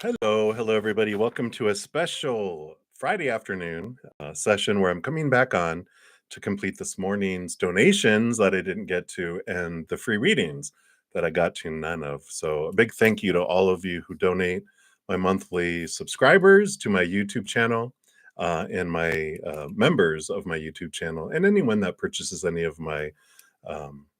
Hello, everybody. Welcome to a special Friday afternoon session where I'm coming back on to complete this morning's donations that I didn't get to and the free readings that I got to none of. So, a big thank you to all of you who donate, my monthly subscribers to my YouTube channel, and my members of my YouTube channel, and anyone that purchases any of my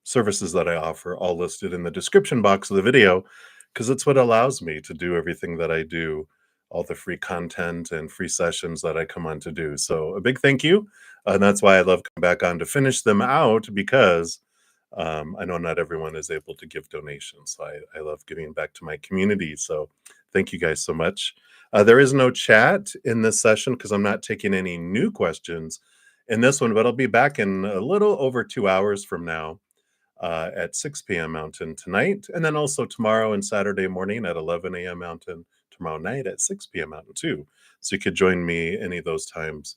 services that I offer, all listed in the description box of the video, because it's what allows me to do everything that I do, all the free content and free sessions that I come on to do. So a big thank you. And that's why I love coming back on to finish them out because I know not everyone is able to give donations. So I love giving back to my community. So thank you guys so much. There is no chat in this session because I'm not taking any new questions in this one, but I'll be back in a little over 2 hours from now at 6 p.m. Mountain tonight, and then also tomorrow and Saturday morning at 11 a.m. Mountain, tomorrow night at 6 p.m. Mountain too. So you could join me any of those times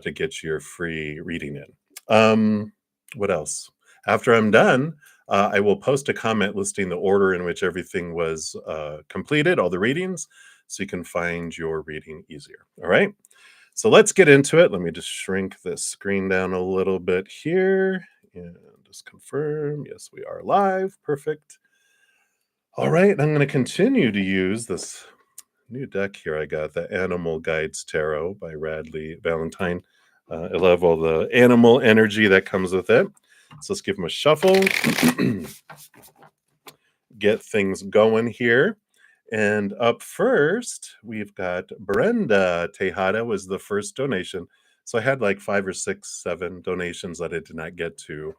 to get your free reading in. What else? After I'm done, I will post a comment listing the order in which everything was completed, all the readings, so you can find your reading easier. All right. So let's get into it. Let me just shrink this screen down a little bit here and just confirm. Yes, we are live. Perfect. All right. I'm going to continue to use this new deck here. I got the Animal Guides Tarot by Radley Valentine. I love all the animal energy that comes with it. So let's give them a shuffle. Get things going here. And up first, we've got Brenda Tejada was the first donation. So I had like 5 or 6, 7 donations that I did not get to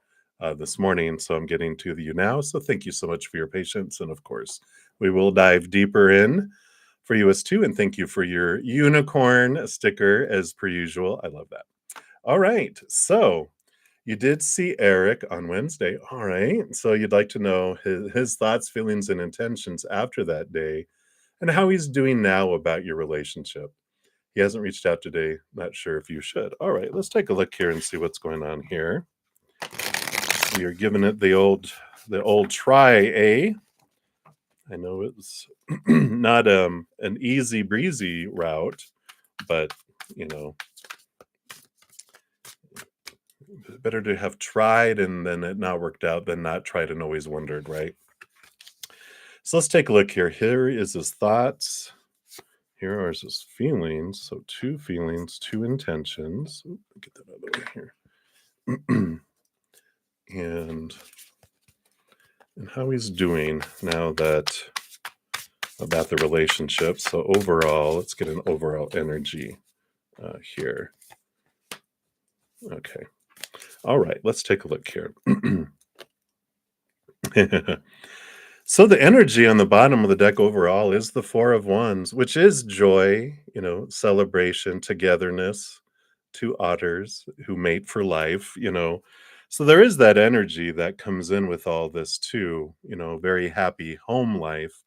this morning. So I'm getting to you now. So thank you so much for your patience. And of course, we will dive deeper in for you as too. And thank you for your unicorn sticker as per usual. I love that. All right. So you did see Eric on Wednesday. All right. So you'd like to know his thoughts, feelings, and intentions after that day and how he's doing now about your relationship. He hasn't reached out today. Not sure if you should. All right. Let's take a look here and see what's going on here. You're giving it the old try, eh? I know it's not an easy breezy route, but you know, better to have tried and then it not worked out than not tried and always wondered, right? So let's take a look here. Here is his thoughts. Here are his feelings. So 2 feelings, 2 intentions. Ooh, get that out of the way here. and how he's doing now that about the relationship. So overall, let's get an overall energy here. Okay. All right, let's take a look here. So the energy on the bottom of the deck overall is the 4 of Wands, which is joy, celebration, togetherness, 2 otters who mate for life. So there is that energy that comes in with all this too, very happy home life.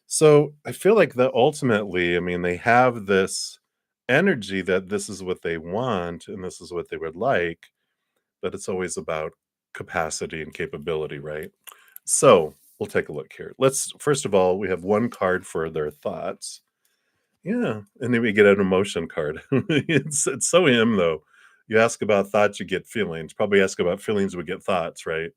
So I feel like that ultimately, I mean, they have this energy that this is what they want and this is what they would like, but it's always about capacity and capability, right? So we'll take a look here. Let's first of all, we have 1 card for their thoughts. Yeah, and then we get an emotion card. It's so him though. You ask about thoughts, you get feelings. Probably ask about feelings, we get thoughts, right?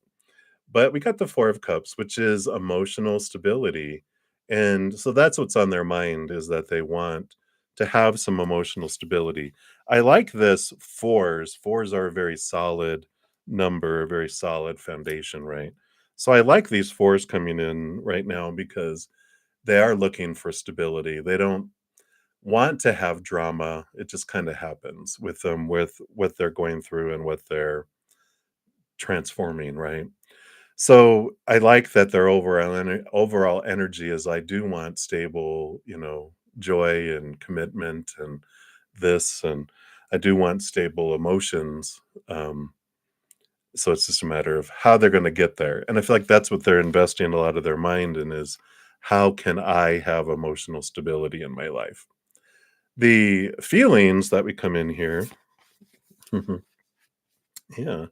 But we got the 4 of Cups, which is emotional stability. And so that's what's on their mind is that they want to have some emotional stability. I like this 4s. 4s are a very solid number, a very solid foundation, right? So I like these 4s coming in right now because they are looking for stability. They don't want to have drama. It just kind of happens with them, with what they're going through and what they're transforming, right? So I like that their overall energy is I do want stable, joy and commitment and this, and I do want stable emotions. So it's just a matter of how they're going to get there. And I feel like that's what they're investing a lot of their mind in is how can I have emotional stability in my life? The feelings that we come in here. Yeah.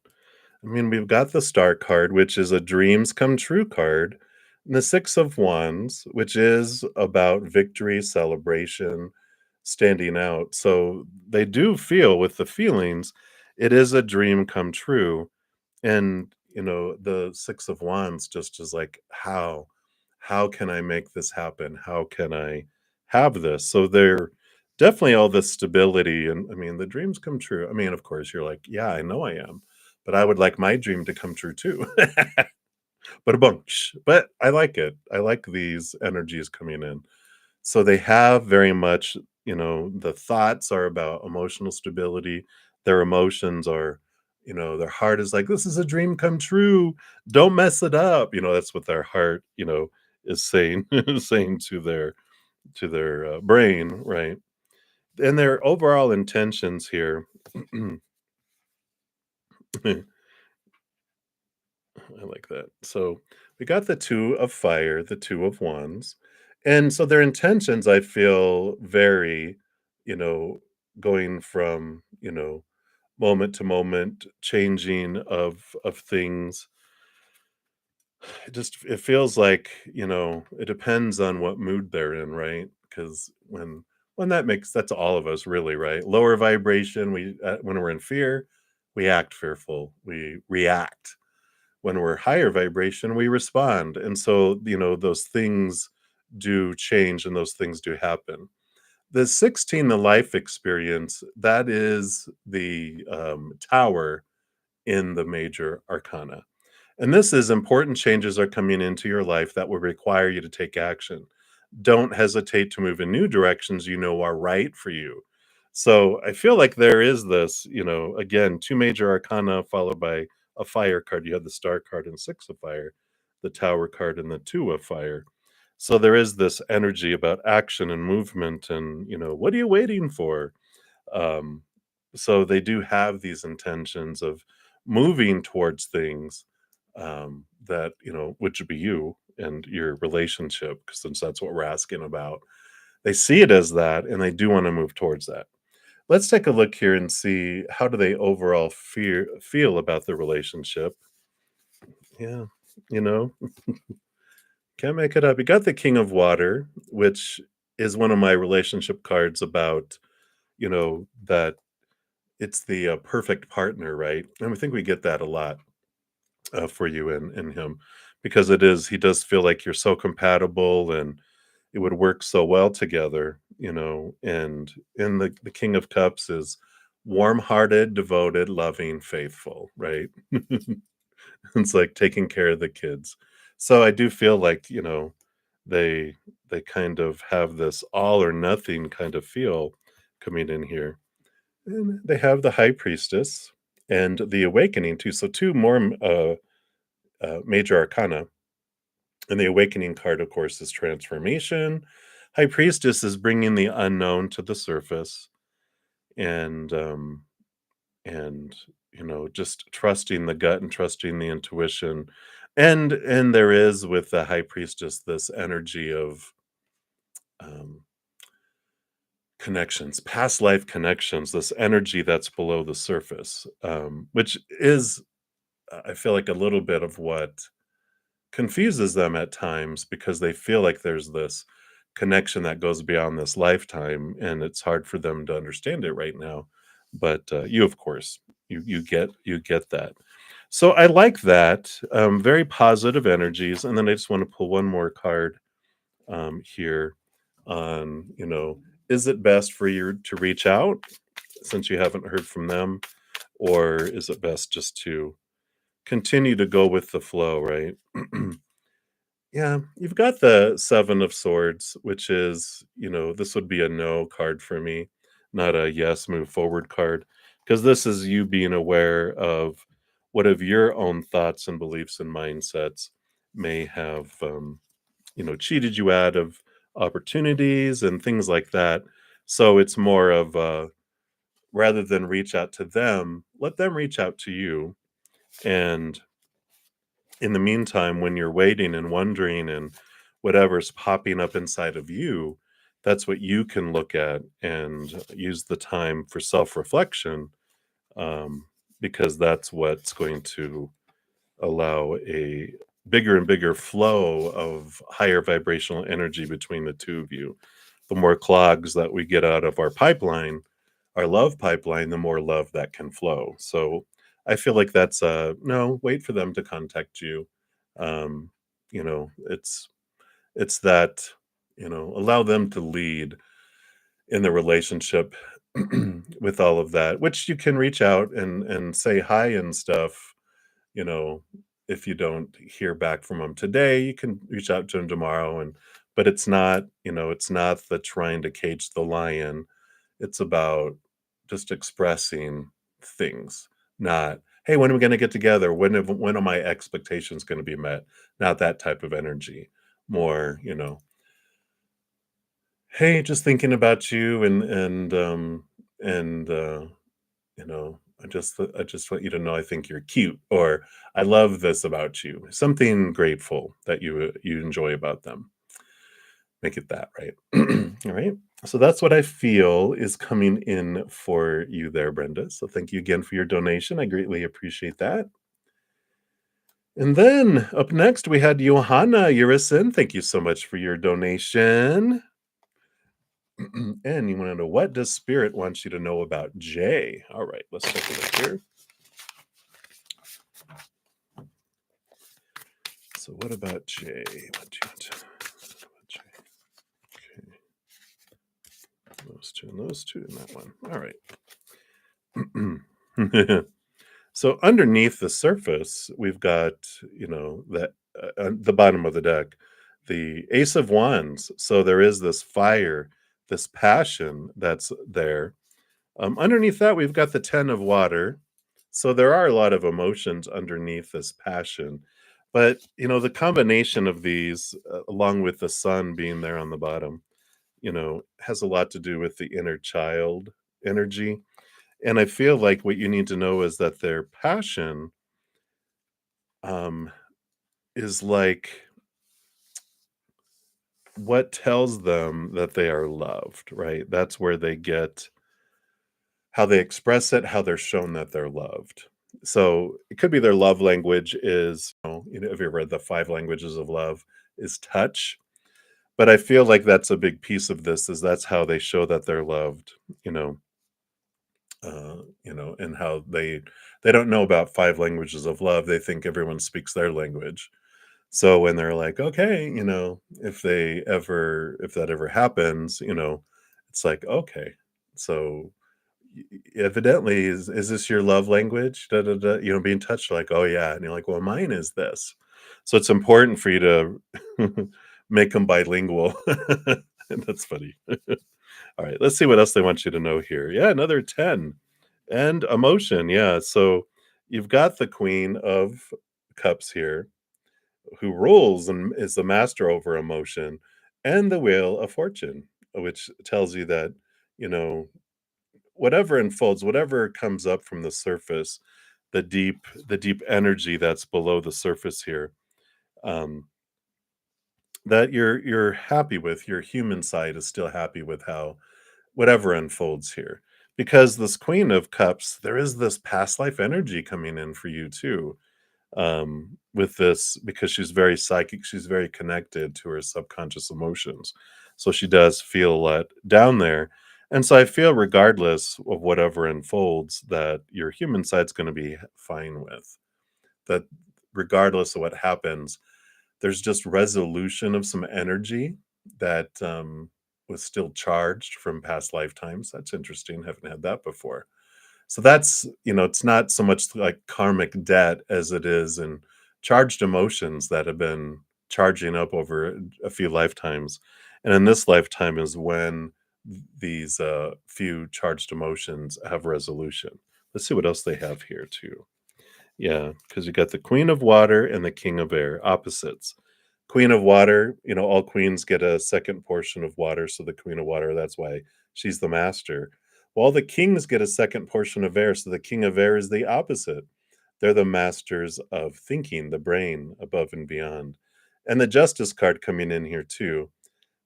I mean, we've got the Star card, which is a dreams come true card. The Six of Wands, which is about victory, celebration, standing out. So they do feel with the feelings, it is a dream come true. And, the Six of Wands just is like, how can I make this happen? How can I have this? So they're definitely all this stability. And I mean, the dreams come true. I mean, of course, you're like, yeah, I know I am, but I would like my dream to come true too. But a bunch. But I like it. I like these energies coming in. So they have very much, the thoughts are about emotional stability. Their emotions are, their heart is like, this is a dream come true. Don't mess it up. That's what their heart, is saying saying to their brain, right? And their overall intentions here. I like that. So we got the two of fire, the two of wands. And so their intentions, I feel, vary, you know, going from, moment to moment, changing of things. It feels like, it depends on what mood they're in, right? Because when that's all of us really, right? Lower vibration, when we're in fear, we act fearful, we react. When we're higher vibration, we respond. And so, those things do change and those things do happen. The 16, the life experience, that is the tower in the major arcana. And this is important changes are coming into your life that will require you to take action. Don't hesitate to move in new directions you know are right for you. So I feel like there is this, again, two major arcana followed by a fire card. You have the star card and six of fire, the tower card and the two of fire. So there is this energy about action and movement and, what are you waiting for? Um, so they do have these intentions of moving towards things that, which would be you and your relationship, 'cause since that's what we're asking about. They see it as that and they do want to move towards that. Let's take a look here and see how do they overall feel about the relationship. Yeah, you know, can't make it up. You got the King of Water, which is one of my relationship cards about, that it's the perfect partner, right? And I think we get that a lot for you and him because he does feel like you're so compatible and it would work so well together, and in the King of Cups is warm-hearted, devoted, loving, faithful, right? It's like taking care of the kids. So I do feel like, they they kind of have this all or nothing kind of feel coming in here. And they have the High Priestess and the Awakening too. So two more major arcana. And the Awakening card, of course, is transformation. High Priestess is bringing the unknown to the surface, and and just trusting the gut and trusting the intuition, and there is with the High Priestess this energy of um, connections, past life connections, this energy that's below the surface, which is I feel like a little bit of what confuses them at times because they feel like there's this connection that goes beyond this lifetime and it's hard for them to understand it right now, but you of course you get that. So I like that, very positive energies. And then I just want to pull one more card here on, is it best for you to reach out since you haven't heard from them, or is it best just to continue to go with the flow, right? Yeah, you've got the 7 of swords, which is, this would be a no card for me, not a yes, move forward card, because this is you being aware of what of your own thoughts and beliefs and mindsets may have, cheated you out of opportunities and things like that. So it's more of rather than reach out to them, let them reach out to you. And in the meantime, when you're waiting and wondering and whatever's popping up inside of you, that's what you can look at and use the time for self reflection, um, because that's what's going to allow a bigger and bigger flow of higher vibrational energy between the two of you. The more clogs that we get out of our pipeline, our love pipeline, the more love that can flow. So I feel like that's no, wait for them to contact you. Um, it's that, allow them to lead in the relationship with all of that, which you can reach out and say hi and stuff, you know, if you don't hear back from them today, you can reach out to them tomorrow. But it's not, it's not the trying to cage the lion. It's about just expressing things, not, hey, when are we going to get together? When are my expectations going to be met? Not that type of energy. More, hey, just thinking about you and I just want you to know I think you're cute, or I love this about you. Something grateful that you enjoy about them. Make it that, right? All right. So that's what I feel is coming in for you there, Brenda. So thank you again for your donation. I greatly appreciate that. And then up next we had Johanna Urison. Thank you so much for your donation. And you want to know, what does Spirit want you to know about Jay? All right, let's take a look here. So what about Jay? What do you want to know about Jay? Okay. Those two, and that one. All right. So underneath the surface, we've got, that the bottom of the deck, the Ace of Wands. So there is this fire, this passion that's there. Underneath that, we've got the Ten of Water. So there are a lot of emotions underneath this passion. But, the combination of these, along with the sun being there on the bottom, has a lot to do with the inner child energy. And I feel like what you need to know is that their passion um, is like what tells them that they are loved, right? That's where they get how they express it, how they're shown that they're loved. So it could be their love language is, have you read the five languages of love? Is touch. But I feel like that's a big piece of this is that's how they show that they're loved, you know, and how they don't know about five languages of love. They think everyone speaks their language. So when they're like, okay, if that ever happens, it's like, okay, so evidently is this your love language? Da, da, da, being touched like, oh yeah. And you're like, well, mine is this. So it's important for you to make them bilingual. That's funny. All right, let's see what else they want you to know here. Yeah, another 10. And emotion. Yeah. So you've got the Queen of Cups here, who rules and is the master over emotion, and the Wheel of Fortune, which tells you that, you know, whatever unfolds, whatever comes up from the surface, the deep energy that's below the surface here, um, that you're happy with, your human side is still happy with how whatever unfolds here. Because this Queen of Cups, there is this past life energy coming in for you too, with this, because she's very psychic, she's very connected to her subconscious emotions. So she does feel let down there. And so I feel, regardless of whatever unfolds, that your human side's going to be fine with that. Regardless of what happens, there's just resolution of some energy that was still charged from past lifetimes. That's interesting. Haven't had that before. So that's, it's not so much like karmic debt as it is in charged emotions that have been charging up over a few lifetimes. And in this lifetime is when these few charged emotions have resolution. Let's see what else they have here too. Yeah, because you got the Queen of Water and the King of Air, opposites. Queen of Water, all queens get a second portion of water, so the Queen of Water, that's why she's the master. Well, the kings get a second portion of air, so the King of Air is the opposite. They're the masters of thinking, the brain, above and beyond. And the Justice card coming in here too,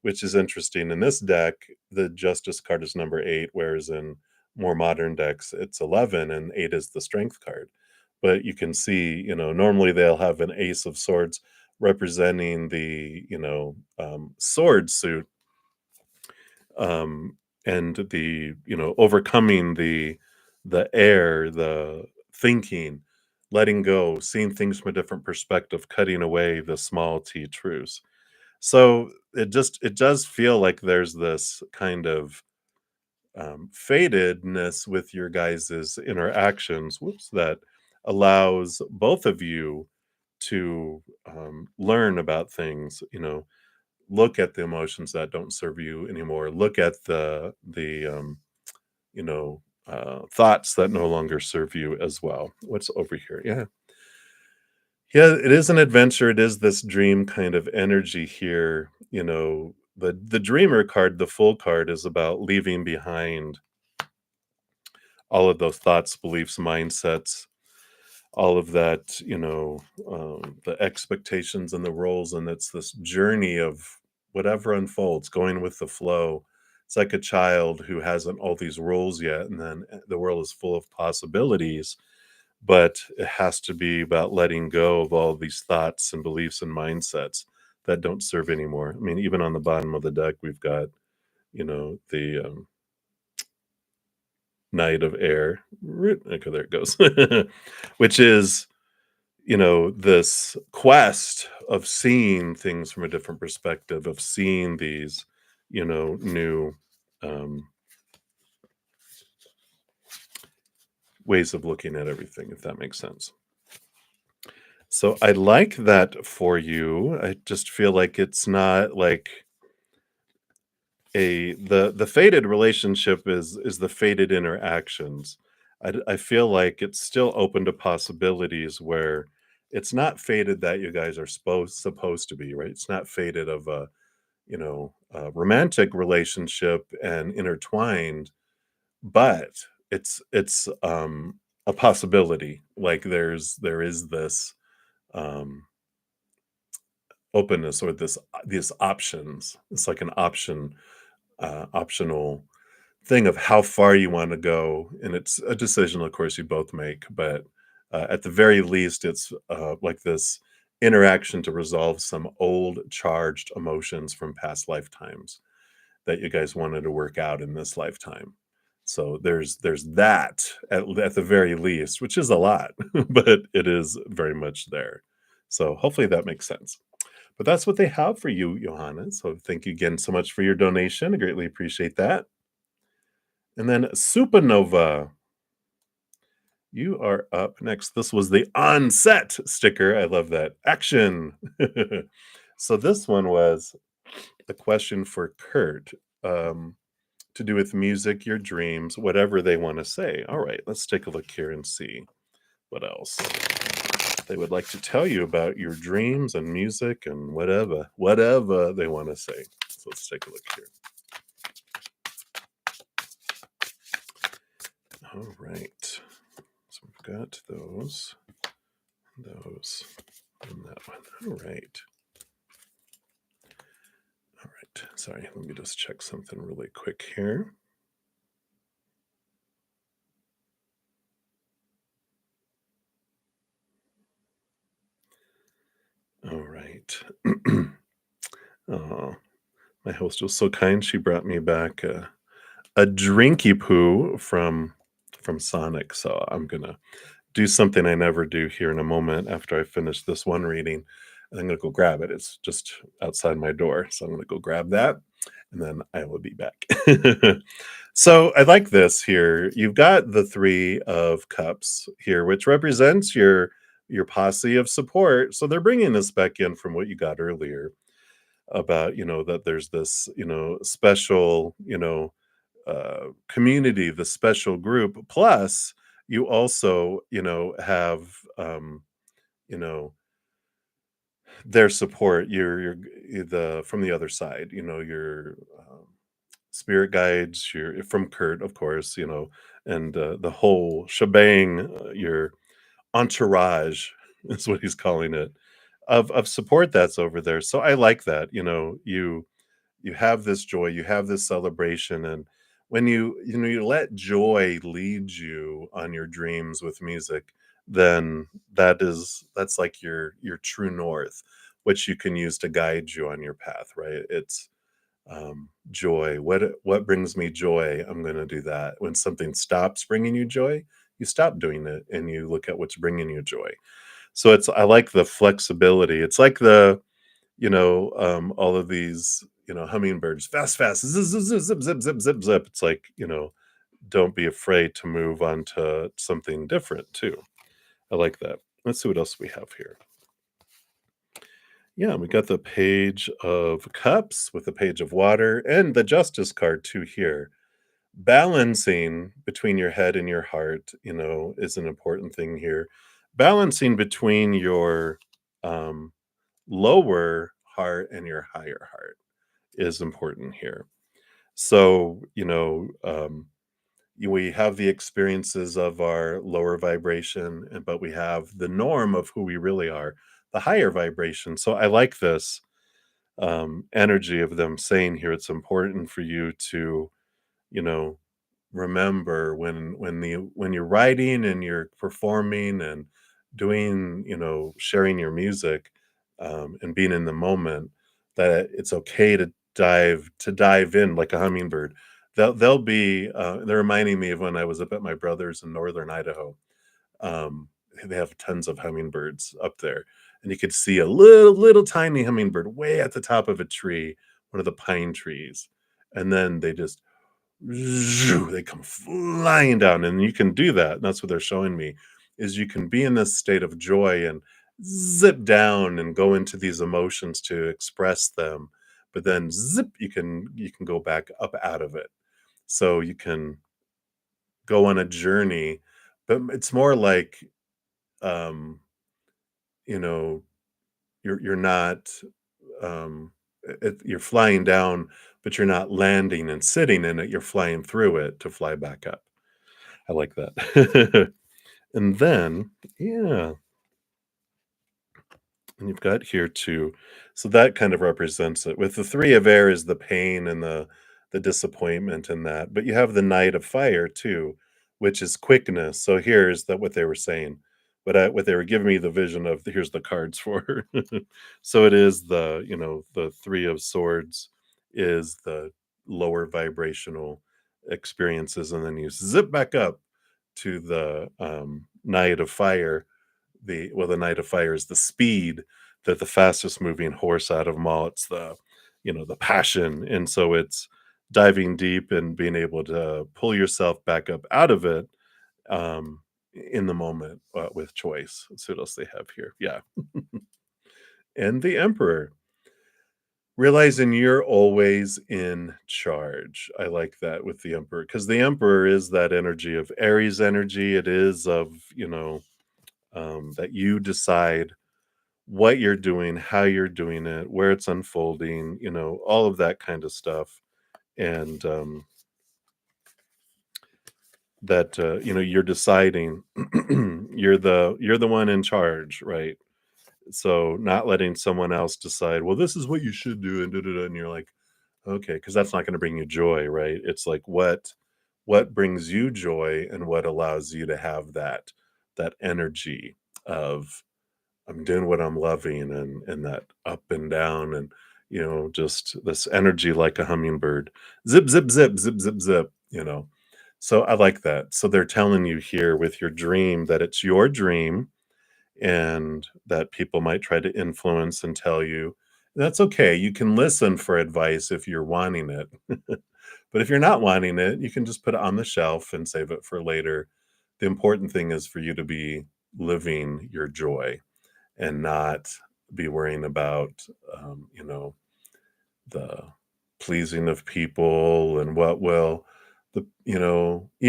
which is interesting. In this deck, the Justice card is number 8, whereas in more modern decks, it's 11, and 8 is the Strength card. but you can see, normally they'll have an ace of swords representing the, sword suit, um, and the, overcoming the air, the thinking, letting go, seeing things from a different perspective, cutting away the small t truths. So it does feel like there's this kind of fadedness with your guys's interactions, whoops, that allows both of you to learn about things, look at the emotions that don't serve you anymore, look at the thoughts that no longer serve you as well. What's over here? Yeah. Yeah, it is an adventure. It is this dream kind of energy here. The dreamer card, the full card, is about leaving behind all of those thoughts, beliefs, mindsets, all of that, the expectations and the roles. And it's this journey of whatever unfolds, going with the flow. It's like a child who hasn't all these roles yet, and then the world is full of possibilities, but it has to be about letting go of all these thoughts and beliefs and mindsets that don't serve anymore. I mean, even on the bottom of the deck, we've got, the Knight of Air. Okay, there it goes. Which is, this quest of seeing things from a different perspective, of seeing these, new um, ways of looking at everything, if that makes sense. So I like that for you. I just feel like it's not like the faded relationship is the faded interactions. I feel like it's still open to possibilities where it's not faded that you guys are supposed to be, right? It's not faded of a romantic relationship and intertwined, but it's a possibility. Like there is this um openness, or these options. It's like an optional thing of how far you want to go, and it's a decision, of course, you both make. But at the very least, it's like this interaction to resolve some old charged emotions from past lifetimes that you guys wanted to work out in this lifetime. So there's that at the very least, which is a lot, but it is very much there. So hopefully that makes sense. But that's what they have for you, Johanna. So thank you again so much for your donation. I greatly appreciate that. And then Supernova, you are up next. This was the onset sticker. I love that. Action. So this one was a question for Kurt, to do with music, your dreams, whatever they want to say. All right, let's take a look here and see what else they would like to tell you about your dreams and music and whatever they want to say. So let's take a look here. All right. So we've got those, and that one. All right. All right. Sorry, let me just check something really quick here. All right. Oh, my host was so kind. She brought me back a drinky poo from Sonic. So I'm gonna do something I never do here in a moment after I finish this one reading. And I'm gonna go grab it. It's just outside my door. So I'm gonna go grab that, and then I will be back. So I like this here. You've got the Three of Cups here, which represents your posse of support. So they're bringing this back in from what you got earlier about, that there's this, special, community, the special group. Plus, you also, have, you know, their support. The from the other side. Your spirit guides. Your from Kurt, of course. And the whole shebang. Your entourage is what he's calling it, of support that's over there. So I like that. You have this joy, you have this celebration, and when you let joy lead you on your dreams with music, then that's like your true north, which you can use to guide you on your path, right? It's joy. What brings me joy? I'm going to do that. When something stops bringing you joy, you stop doing it and you look at what's bringing you joy. So it's I like the flexibility. It's like all of these, hummingbirds, fast, fast, zip, zip, zip, zip, zip, zip, zip, zip. It's like, don't be afraid to move on to something different too. I like that. Let's see what else we have here. Yeah, we got the page of cups with the page of water and the justice card too here. Balancing between your head and your heart, is an important thing here. Balancing between your um, lower heart and your higher heart is important here. So, we have the experiences of our lower vibration, but we have the norm of who we really are, the higher vibration. So I like this energy of them saying here it's important for you to, you know, remember when you're writing and you're performing and doing, sharing your music, and being in the moment, that it's okay to dive in like a hummingbird. They'll be they're reminding me of when I was up at my brother's in northern Idaho. um, they have tons of hummingbirds up there, and you could see a little tiny hummingbird way at the top of a tree, one of the pine trees, and then they come flying down, and you can do that. And that's what they're showing me, is you can be in this state of joy and zip down and go into these emotions to express them, but then zip, you can go back up out of it. So you can go on a journey, but it's more like, um, you know, you're not, you're flying down, but you're not landing and sitting in it. You're flying through it to fly back up. I like that. And then, yeah, and you've got here too. So that kind of represents it. With the three of air is the pain and the disappointment and that. But you have the knight of fire too, which is quickness. So here's that what they were saying. What they were giving me the vision of, here's the cards for. So it is the three of swords is the lower vibrational experiences, and then you zip back up to the knight of fire. The knight of fire is the speed, that the fastest moving horse out of them all. It's the passion, and so it's diving deep and being able to pull yourself back up out of it, um, in the moment, with choice. Let's see what else they have here. Yeah, and the emperor. Realizing you're always in charge. I like that with the emperor, because the emperor is that energy of Aries energy. It is of, that you decide what you're doing, how you're doing it, where it's unfolding, all of that kind of stuff. And that you're deciding, you're the one in charge, right? So not letting someone else decide, well, this is what you should do, and da, da, da, and you're like, okay, because that's not going to bring you joy, right? It's like what brings you joy and what allows you to have that energy of, I'm doing what I'm loving, and that up and down, and just this energy like a hummingbird. Zip, zip, zip, zip, zip, zip. So I like that. So they're telling you here with your dream that it's your dream, and that people might try to influence and tell you. That's okay. You can listen for advice if you're wanting it. But if you're not wanting it, you can just put it on the shelf and save it for later. The important thing is for you to be living your joy and not be worrying about, the pleasing of people, and what will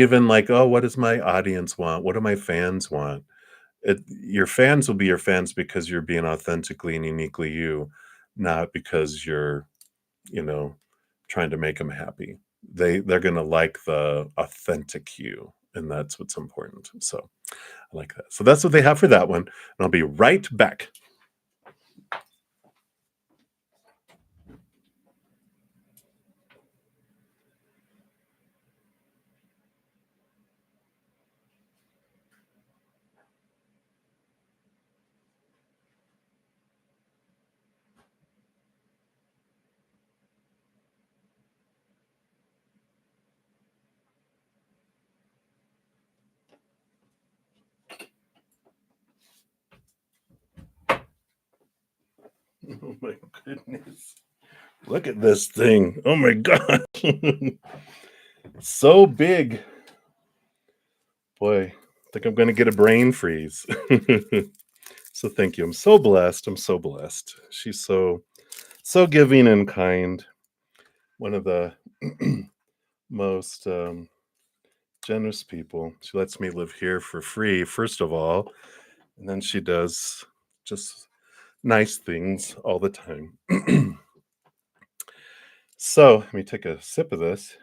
even like, oh, what does my audience want? What do my fans want? Your fans will be your fans because you're being authentically and uniquely you, not because you're, you know, trying to make them happy. They're gonna like the authentic you, and that's what's important. So I like that. So that's what they have for that one. And I'll be right back. Oh my goodness. Look at this thing. Oh my god. So big. Boy, I think I'm gonna get a brain freeze. So thank you. I'm so blessed. I'm so blessed. She's so giving and kind. One of the most generous people. She lets me live here for free, first of all, and then she does just nice things all the time. So let me take a sip of this.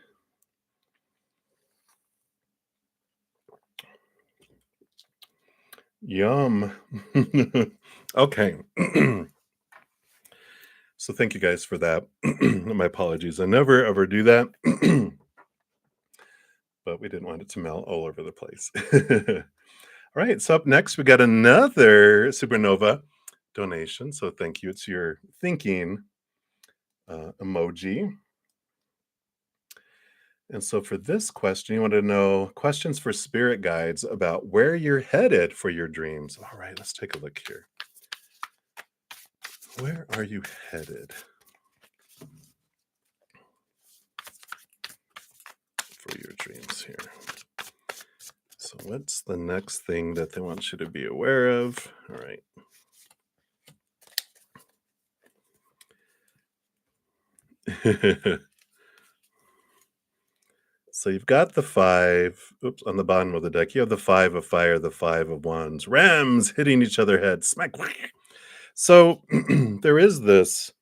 Yum. Okay. So thank you guys for that. My apologies. I never ever do that. But we didn't want it to melt all over the place. All right. So up next, we got another supernova donation. So thank you. It's your thinking emoji. And so for this question, you want to know questions for spirit guides about where you're headed for your dreams. All right, let's take a look here. Where are you headed for your dreams here? So what's the next thing that they want you to be aware of? All right. So you've got the five, oops, on the bottom of the deck, you have the five of fire, the five of wands, rams hitting each other heads, smack. So there is this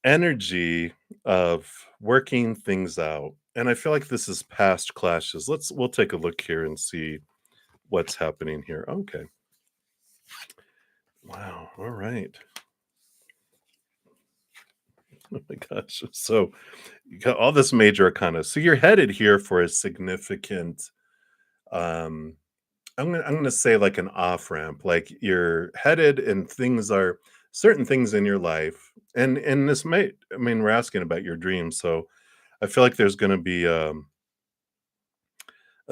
energy of working things out. And I feel like this is past clashes. We'll take a look here and see what's happening here. Okay. Wow. All right. Oh my gosh. So you got all this major arcana. So you're headed here for a significant um I'm gonna say like an off ramp. Like you're headed and things are certain things in your life. And this may I mean we're asking about your dreams. So I feel like there's gonna be a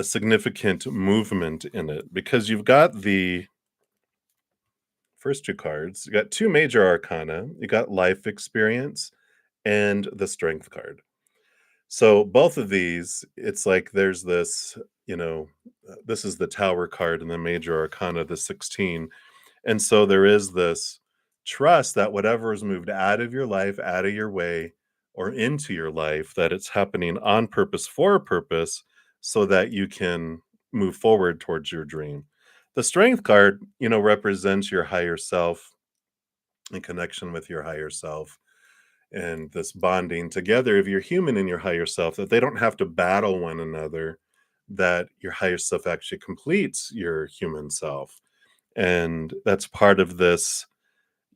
significant movement in it because you've got the first two cards, you got two major arcana, you got life experience and the strength card. So both of these, it's like there's this, this is the tower card and the major arcana, the 16. And so there is this trust that whatever is moved out of your life, out of your way, or into your life, that it's happening on purpose for a purpose so that you can move forward towards your dream. The strength card, represents your higher self in connection with your higher self and this bonding together of your human and your higher self, that they don't have to battle one another, that your higher self actually completes your human self. And that's part of this,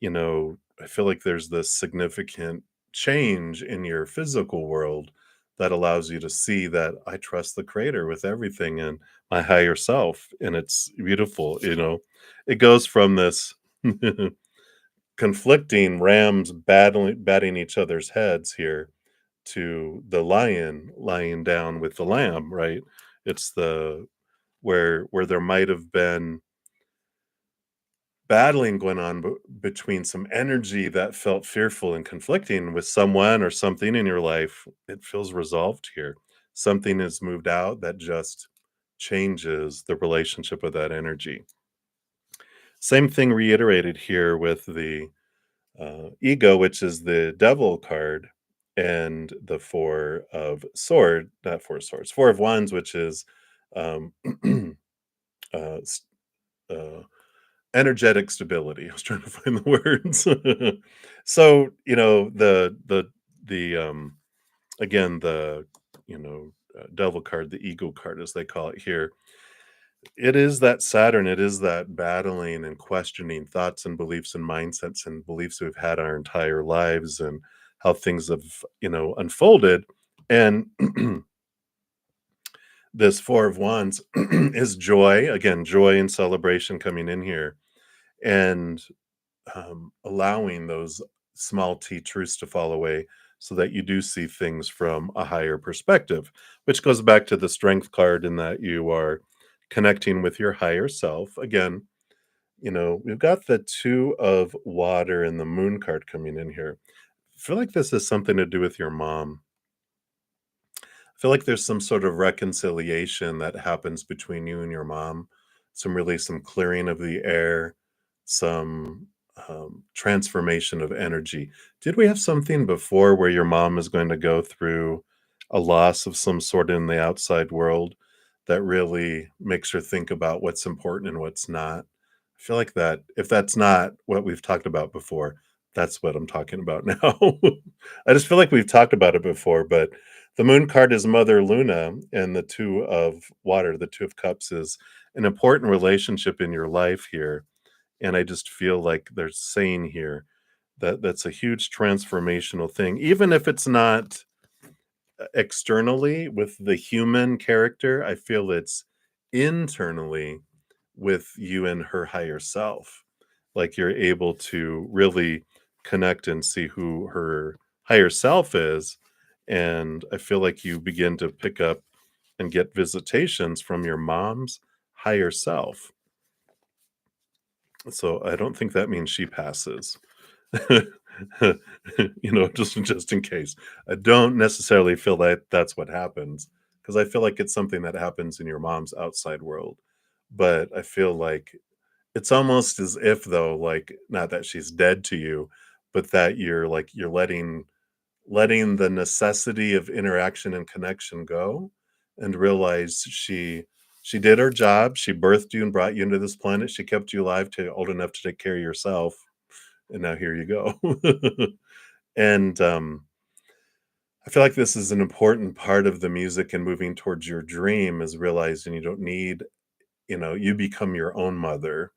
I feel like there's this significant change in your physical world that allows you to see that I trust the creator with everything and my higher self. And it's beautiful, it goes from this conflicting rams batting each other's heads here to the lion lying down with the lamb, right? It's the where there might have been battling going on between some energy that felt fearful and conflicting with someone or something in your life. It feels resolved here. Something is moved out that just changes the relationship with that energy. Same thing reiterated here with the ego, which is the devil card, and the four of wands, which is um, uh, uh, energetic stability. I was trying to find the words. So, the again, the, devil card, the ego card, as they call it here, it is that Saturn, it is that battling and questioning thoughts and beliefs and mindsets and beliefs we've had our entire lives and how things have, unfolded. And this four of wands is joy, again, joy and celebration coming in here. And allowing those small t truths to fall away so that you do see things from a higher perspective, which goes back to the strength card in that you are connecting with your higher self. Again, We've got the two of water and the moon card coming in here. I feel like this has something to do with your mom. I feel like there's some sort of reconciliation that happens between you and your mom. Some clearing of the air, some transformation of energy. Did we have something before where your mom is going to go through a loss of some sort in the outside world that really makes her think about what's important and what's not? I feel like that, if that's not what we've talked about before, that's what I'm talking about now. I just feel like we've talked about it before, but the moon card is Mother Luna, and the two of water, the two of cups, is an important relationship in your life here. And I just feel like they're saying here that that's a huge transformational thing, even if it's not externally with the human character. I feel it's internally with you and her higher self. Like you're able to really connect and see who her higher self is. And I feel like you begin to pick up and get visitations from your mom's higher self. So I don't think that means she passes. Just in case. I don't necessarily feel that that's what happens, because I feel like it's something that happens in your mom's outside world. But I feel like it's almost as if though, like, not that she's dead to you, but that you're letting the necessity of interaction and connection go, and realize she did her job. She birthed you and brought you into this planet. She kept you alive to old enough to take care of yourself, and now here you go. And I feel like this is an important part of the music and moving towards your dream, is realizing you don't need, you become your own mother.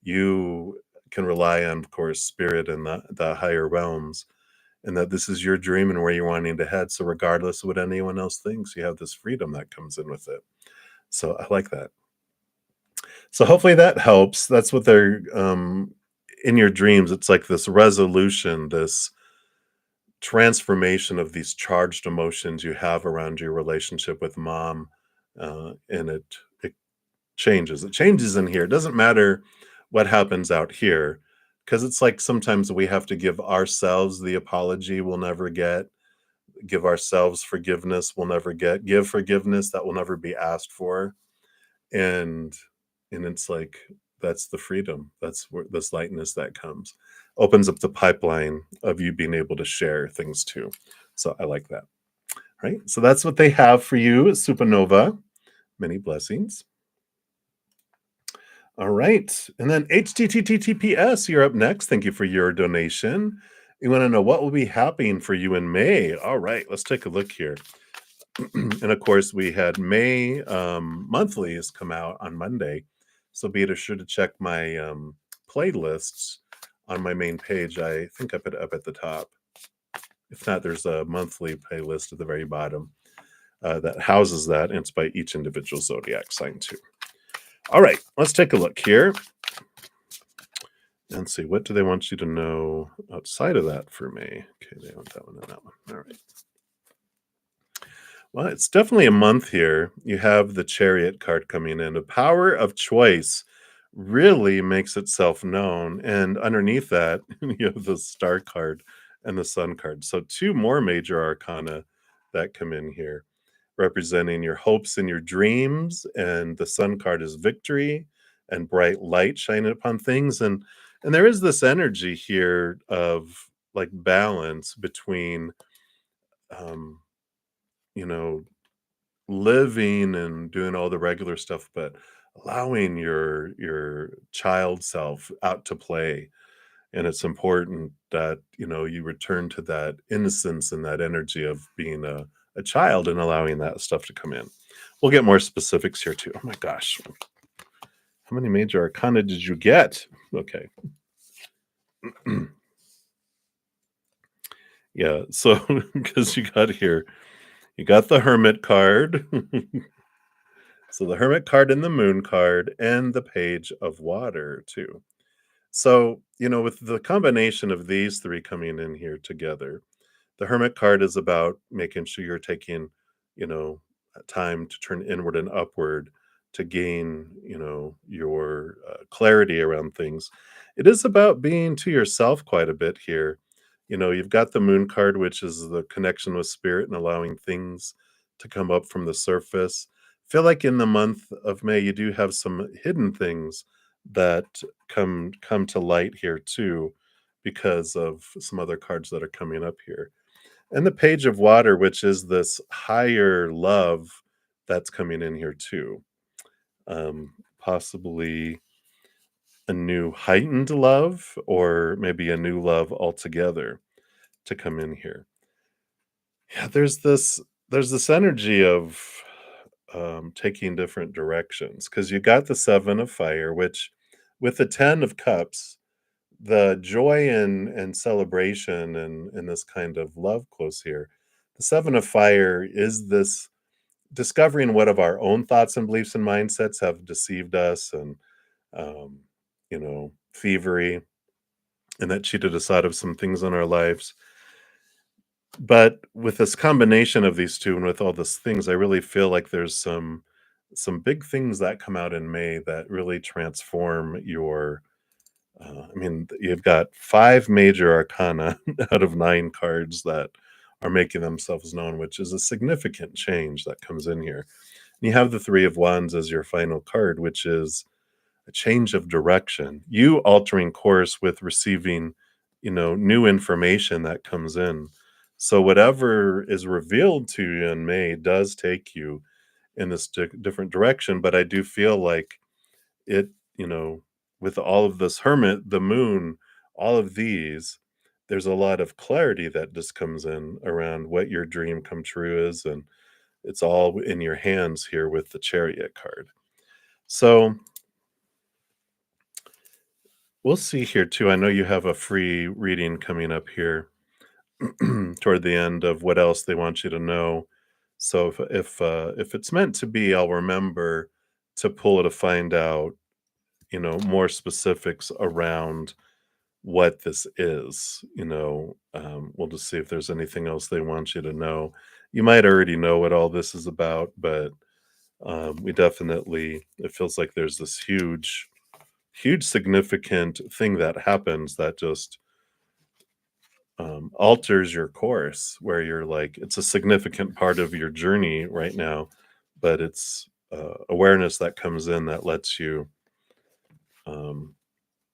You can rely on, of course, spirit and the higher realms, and that this is your dream and where you're wanting to head. So regardless of what anyone else thinks, you have this freedom that comes in with it. So I like that. So hopefully that helps. That's what they're in your dreams. It's like this resolution, this transformation of these charged emotions you have around your relationship with mom, and it changes. It changes in here. It doesn't matter what happens out here, because it's like sometimes we have to give ourselves the apology we'll never get, give ourselves forgiveness we'll never get, give forgiveness that will never be asked for. And it's like, that's the freedom. That's where this lightness that comes opens up the pipeline of you being able to share things too. So I like that. Right. So that's what they have for you, Supernova. Many blessings. All right. And then HTTTPS, you're up next. Thank you for your donation. You want to know what will be happening for you in May. All right, let's take a look here. And of course, we had May monthlies come out on Monday. So be sure to check my playlists on my main page. I think I put it up at the top. If not, there's a monthly playlist at the very bottom that houses that. And it's by each individual zodiac sign, too. All right, let's take a look here and see, what do they want you to know outside of that for me? Okay, they want that one and that one. All right. Well, it's definitely a month here. You have the Chariot card coming in. The power of choice really makes itself known. And underneath that, you have the Star card and the Sun card. So two more major arcana that come in here, representing your hopes and your dreams. And the Sun card is victory and bright light shining upon things. And there is this energy here of like balance between um, you know, living and doing all the regular stuff, but allowing your child self out to play. And it's important that you return to that innocence and that energy of being a child, and allowing that stuff to come in. We'll get more specifics here too. Oh my gosh, how many major arcana did you get? Okay. Yeah, so because you got the Hermit card. So the Hermit card and the Moon card and the Page of Water too. So, with the combination of these three coming in here together, the Hermit card is about making sure you're taking, time to turn inward and upward to gain, your clarity around things. It is about being to yourself quite a bit here. You've got the moon card, which is the connection with spirit and allowing things to come up from the surface. Feel like in the month of May, you do have some hidden things that come to light here too, because of some other cards that are coming up here. And the page of water, which is this higher love that's coming in here too. Possibly a new heightened love, or maybe a new love altogether to come in here. Yeah, there's this energy of taking different directions, because you got the seven of fire, which with the 10 of cups, the joy and celebration and this kind of love close here. The seven of fire is this discovering what of our own thoughts and beliefs and mindsets have deceived us, and thievery, and that cheated us out of some things in our lives. But with this combination of these two and with all these things, I really feel like there's some big things that come out in May that really transform your you've got 5 major arcana out of 9 cards that are making themselves known, which is a significant change that comes in here. And you have the 3 of wands as your final card, which is a change of direction. You altering course with receiving, new information that comes in. So whatever is revealed to you in May does take you in this different direction, but I do feel like it, with all of this hermit, the moon, all of these, there's a lot of clarity that just comes in around what your dream come true is, and it's all in your hands here with the chariot card. So we'll see here too. I know you have a free reading coming up here toward the end of what else they want you to know. So if it's meant to be, I'll remember to pull it to find out, more specifics around what this is. We'll just see if there's anything else they want you to know. You might already know what all this is about, but we definitely, it feels like there's this huge significant thing that happens that just alters your course, where you're like, it's a significant part of your journey right now, but it's awareness that comes in that lets you um,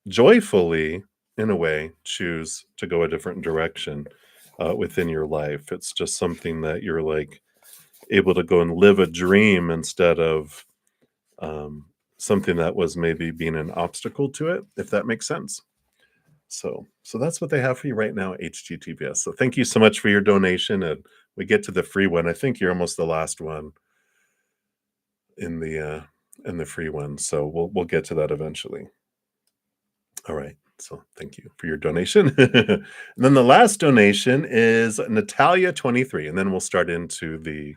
joyfully, in a way, choose to go a different direction within your life. It's just something that you're like able to go and live a dream instead of um, something that was maybe being an obstacle to it, if that makes sense. So that's what they have for you right now, HGTVS. So thank you so much for your donation, and we get to the free one. I think you're almost the last one in the free one, so we'll get to that eventually. All right. So thank you for your donation. And then the last donation is Natalia23, and then we'll start into the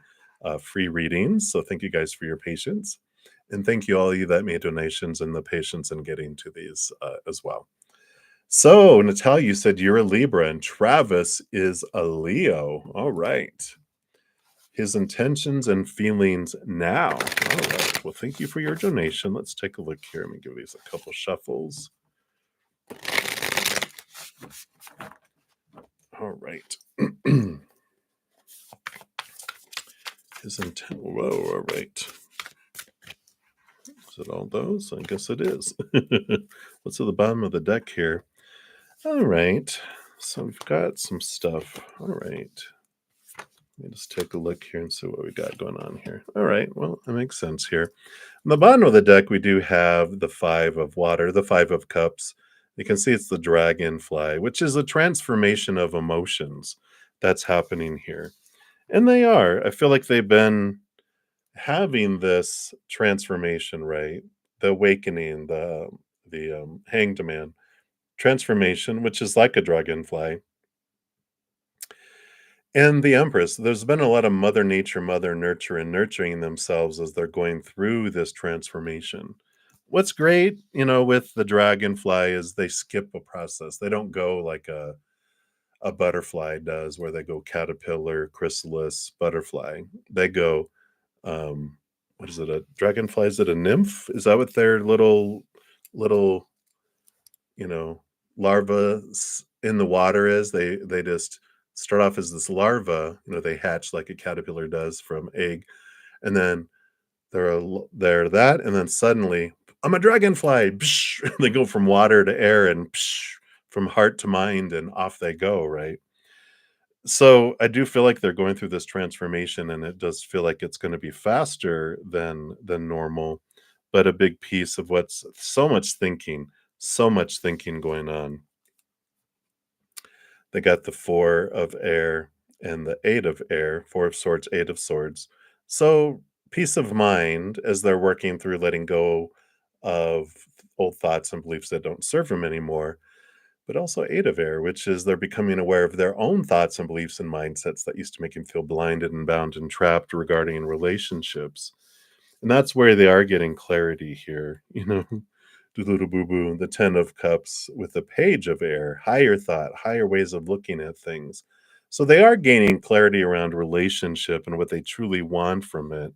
free readings. So thank you guys for your patience. And thank you all of you that made donations and the patience in getting to these as well. So, Natalia, you said you're a Libra and Travis is a Leo. All right. His intentions and feelings now. All right. Well, thank you for your donation. Let's take a look here. Let me give these a couple shuffles. All right. His intent. Whoa. All right. Is it all those? I guess it is. What's at the bottom of the deck here? All right. So we've got some stuff. All right. Let me just take a look here and see what we got going on here. All right. Well, that makes sense here. On the bottom of the deck, we do have the 5 of water, the 5 of cups. You can see it's the dragonfly, which is a transformation of emotions that's happening here. And they are. I feel like they've been having this transformation, right? The awakening, the hanged man transformation, which is like a dragonfly. And the Empress, there's been a lot of Mother Nature, Mother Nurture, and nurturing themselves as they're going through this transformation. What's great, with the dragonfly is they skip a process. They don't go like a butterfly does, where they go caterpillar, chrysalis, butterfly. They go what is it? A dragonfly? Is it a nymph? Is that what their little you know larva in the water is? They just start off as this larva. They hatch like a caterpillar does from egg, and then they're that, and then suddenly I'm a dragonfly. Psh, they go from water to air, and psh, from heart to mind, and off they go. Right. So I do feel like they're going through this transformation, and it does feel like it's going to be faster than normal. But a big piece of what's so much thinking going on. They got the four of air and the eight of air, four of swords, eight of swords. So peace of mind as they're working through letting go of old thoughts and beliefs that don't serve them anymore, but also eight of air, which is they're becoming aware of their own thoughts and beliefs and mindsets that used to make them feel blinded and bound and trapped regarding relationships. And that's where they are getting clarity here, do little boo boo, the 10 of cups with the page of air, higher thought, higher ways of looking at things. So they are gaining clarity around relationship and what they truly want from it.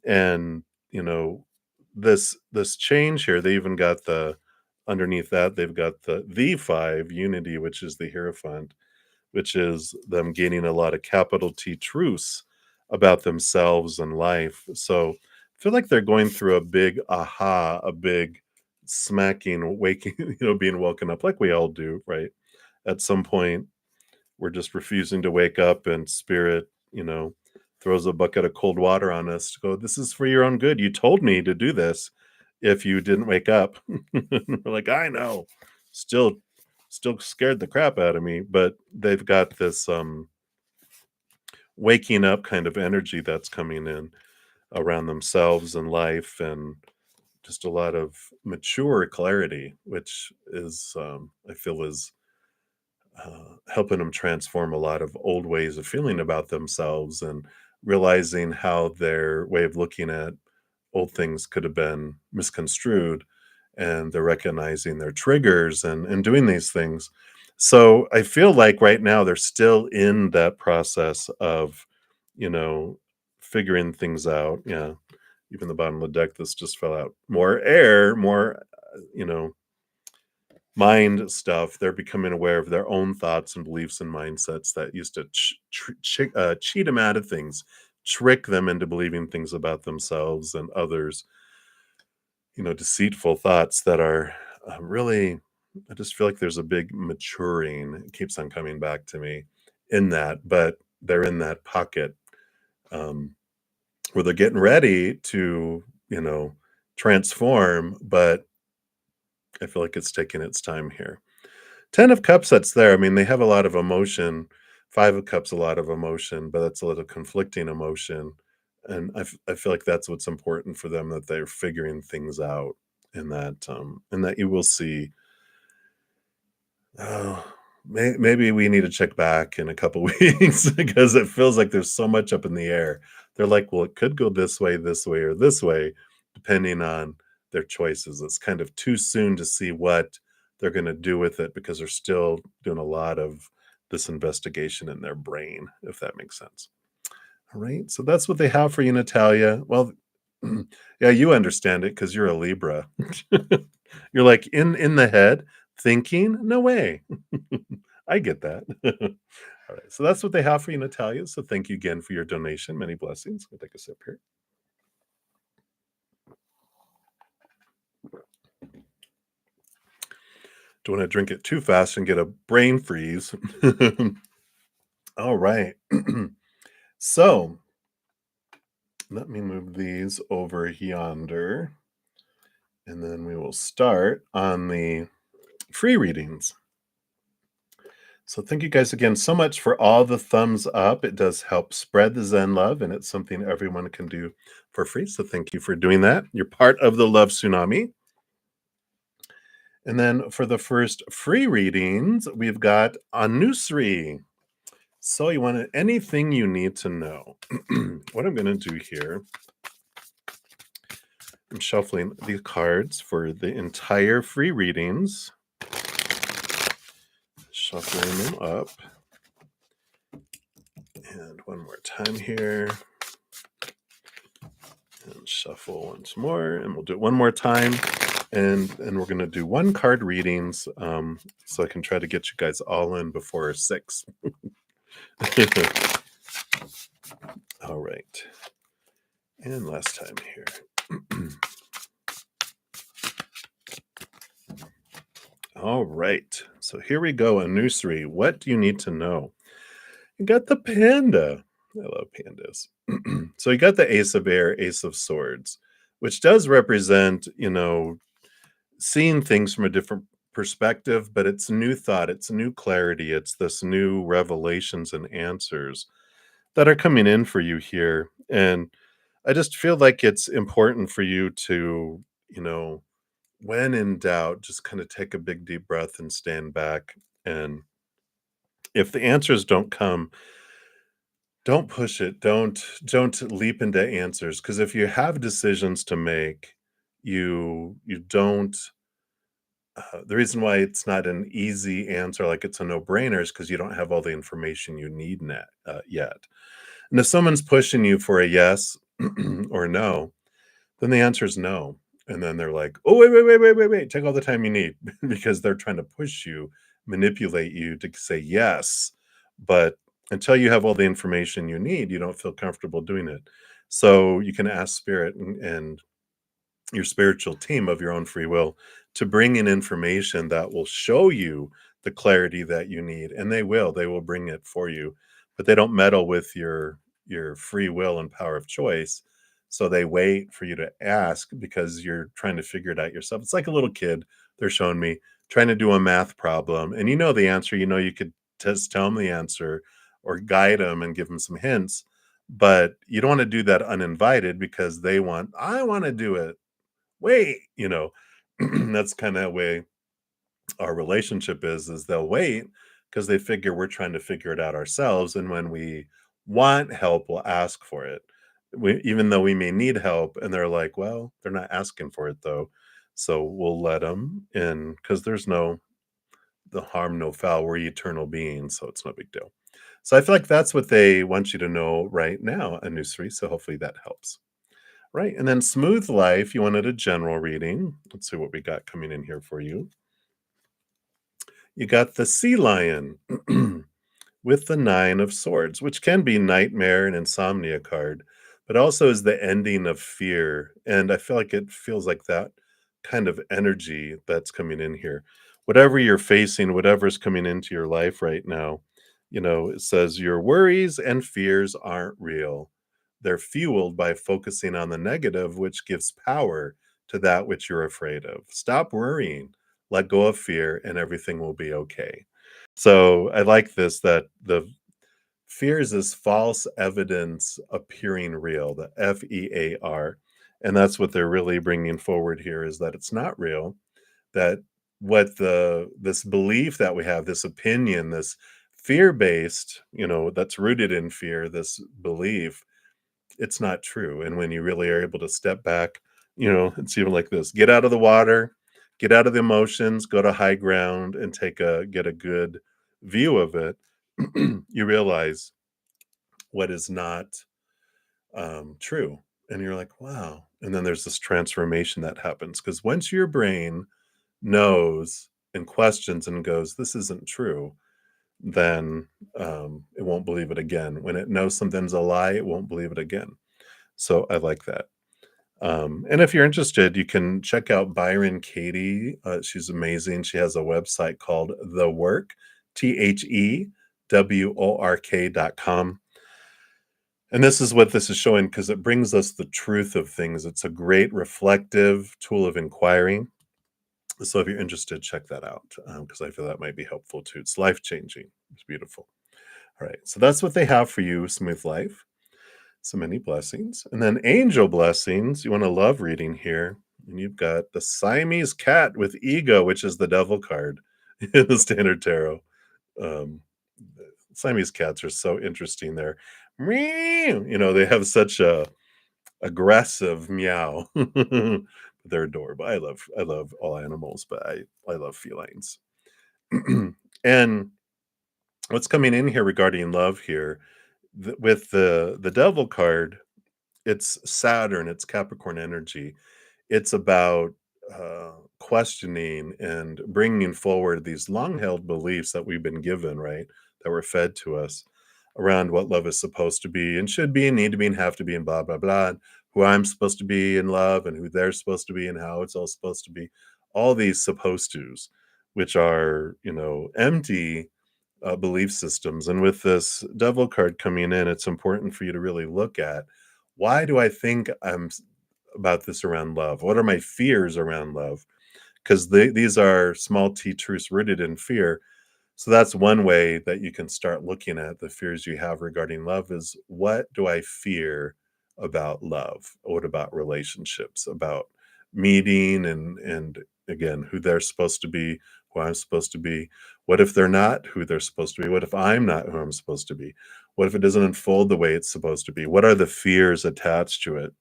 And, you know, this change here, they even got the underneath that, they've got the five unity, which is the Hierophant, which is them gaining a lot of capital T truths about themselves and life. So I feel like they're going through a big aha, a big smacking, waking, being woken up like we all do, right? At some point, we're just refusing to wake up, and spirit, throws a bucket of cold water on us to go, this is for your own good. You told me to do this if you didn't wake up. We're like, I know. Still still scared the crap out of me, but they've got this waking up kind of energy that's coming in around themselves and life, and just a lot of mature clarity, which is I feel is helping them transform a lot of old ways of feeling about themselves, and realizing how their way of looking at old things could have been misconstrued, and they're recognizing their triggers and doing these things. So I feel like right now they're still in that process of, you know, figuring things out. Yeah. Even the bottom of the deck, this just fell out. More air, more, mind stuff. They're becoming aware of their own thoughts and beliefs and mindsets that used to cheat them out of things, trick them into believing things about themselves and others, deceitful thoughts that are really, I just feel like there's a big maturing. It keeps on coming back to me in that, but they're in that pocket um, where they're getting ready to, transform, but I feel like it's taking its time here. 10 of cups, that's there. I mean, they have a lot of emotion. 5 of cups, a lot of emotion, but that's a little conflicting emotion. And I feel like that's what's important for them, that they're figuring things out, and that you will see. Oh, maybe we need to check back in a couple weeks because it feels like there's so much up in the air. They're like, well, it could go this way, or this way, depending on their choices. It's kind of too soon to see what they're going to do with it because they're still doing a lot of this investigation in their brain, if that makes sense. All right. So that's what they have for you, Natalia. Well, yeah, you understand it because you're a Libra. You're like in the head thinking, no way. I get that. All right. So that's what they have for you, Natalia. So thank you again for your donation. Many blessings. I'll take a sip here. Don't want to drink it too fast and get a brain freeze. All right. So let me move these over yonder, and then we will start on the free readings. So thank you guys again so much for all the thumbs up. It does help spread the Zen love, and it's something everyone can do for free. So thank you for doing that. You're part of the love tsunami. And then for the first free readings, we've got Anusri. So you want anything you need to know. What I'm going to do here, I'm shuffling these cards for the entire free readings. Shuffling them up. And one more time here. And shuffle once more, and we'll do it one more time. And we're gonna do one card readings, so I can try to get you guys all in before 6. All right. And last time here. All right. So here we go. A nursery. What do you need to know? You got the panda. I love pandas. So you got the ace of air, ace of swords, which does represent, seeing things from a different perspective, but it's new thought, it's new clarity, it's this new revelations and answers that are coming in for you here. And I just feel like it's important for you to, when in doubt, just kind of take a big deep breath and stand back. And if the answers don't come, don't push it. Don't leap into answers, because if you have decisions to make, you don't the reason why it's not an easy answer, like it's a no-brainer, is because you don't have all the information you need yet. And if someone's pushing you for a yes or no, then the answer is no. And then they're like, "Oh, wait, wait, wait, wait, wait, wait, take all the time you need," because they're trying to push you, manipulate you to say yes. But until you have all the information you need, you don't feel comfortable doing it. So you can ask spirit and your spiritual team of your own free will to bring in information that will show you the clarity that you need, and they will bring it for you, but they don't meddle with your free will and power of choice. So they wait for you to ask because you're trying to figure it out yourself. It's like a little kid, they're showing me, trying to do a math problem, and you know the answer, you could just tell them the answer or guide them and give them some hints, but you don't want to do that uninvited because I want to do it. Wait, that's kind of way our relationship is they'll wait because they figure we're trying to figure it out ourselves. And when we want help, we'll ask for it. Even though we may need help, and they're like, well, they're not asking for it though. So we'll let them in because there's no the harm, no foul. We're eternal beings, so it's no big deal. So I feel like that's what they want you to know right now, Anusri. So hopefully that helps. Right, and then smooth life, you wanted a general reading. Let's see what we got coming in here for you. You got the sea lion with the 9 of swords, which can be nightmare and insomnia card, but also is the ending of fear. And I feel like it feels like that kind of energy that's coming in here. Whatever you're facing, whatever's coming into your life right now, it says your worries and fears aren't real. They're fueled by focusing on the negative, which gives power to that which you're afraid of. Stop worrying, let go of fear, and everything will be okay. So I like this, that the fears is false evidence appearing real, the FEAR. And that's what they're really bringing forward here, is that it's not real, that this belief that we have, this opinion, this fear based, that's rooted in fear, this belief, it's not true. And when you really are able to step back, it's even like this: get out of the water, get out of the emotions, go to high ground and get a good view of it. You realize what is not true. And you're like, wow. And then there's this transformation that happens because once your brain knows and questions and goes, this isn't true, then it won't believe it again. When it knows something's a lie, it won't believe it again. So I like that. And if you're interested, you can check out Byron Katie. She's amazing. She has a website called The Work, TheWork.com. And this is what this is showing because it brings us the truth of things. It's a great reflective tool of inquiry. So if you're interested, check that out because I feel that might be helpful too. It's life changing. It's beautiful. All right. So that's what they have for you, Smooth Life. So many blessings. And then angel blessings. You want a love reading here. And you've got the Siamese cat with ego, which is the devil card in the standard tarot. Um, Siamese cats are so interesting. They have such a aggressive meow. They're adorable. I love all animals, but I love felines. And what's coming in here regarding love here with the devil card, It's Saturn, it's Capricorn energy. It's about questioning and bringing forward these long held beliefs that we've been given, right? That were fed to us around what love is supposed to be and should be and need to be and have to be and blah, blah, blah. And who I'm supposed to be in love and who they're supposed to be and how it's all supposed to be. All these supposed tos, which are, empty belief systems. And with this devil card coming in, it's important for you to really look at, why do I think about this around love? What are my fears around love? Because these are small t truths rooted in fear. So that's one way that you can start looking at the fears you have regarding love is, what do I fear about love? What about relationships? About meeting and again, who they're supposed to be, who I'm supposed to be. What if they're not who they're supposed to be? What if I'm not who I'm supposed to be? What if it doesn't unfold the way it's supposed to be? What are the fears attached to it?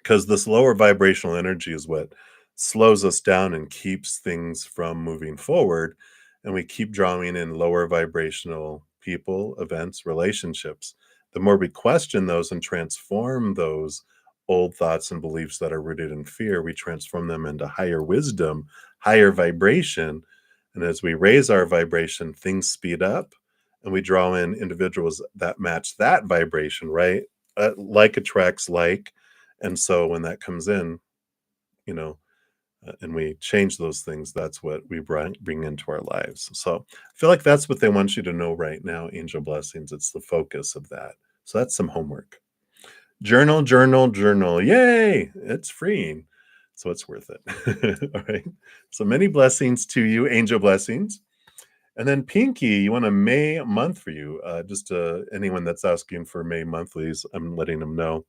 Because this lower vibrational energy is what slows us down and keeps things from moving forward. And we keep drawing in lower vibrational people, events, relationships. The more we question those and transform those old thoughts and beliefs that are rooted in fear, we transform them into higher wisdom, higher vibration. And as we raise our vibration, things speed up and we draw in individuals that match that vibration, right? Like attracts like. And so when that comes in, you know, and we change those things, that's what we bring into our lives. So I feel like that's what they want you to know right now, angel blessings. It's the focus of that. So that's some homework. Journal, journal, journal. Yay! It's freeing. So it's worth it. All right. So many blessings to you, angel blessings. And then Pinky, you want a May month for you. Just anyone that's asking for May monthlies, I'm letting them know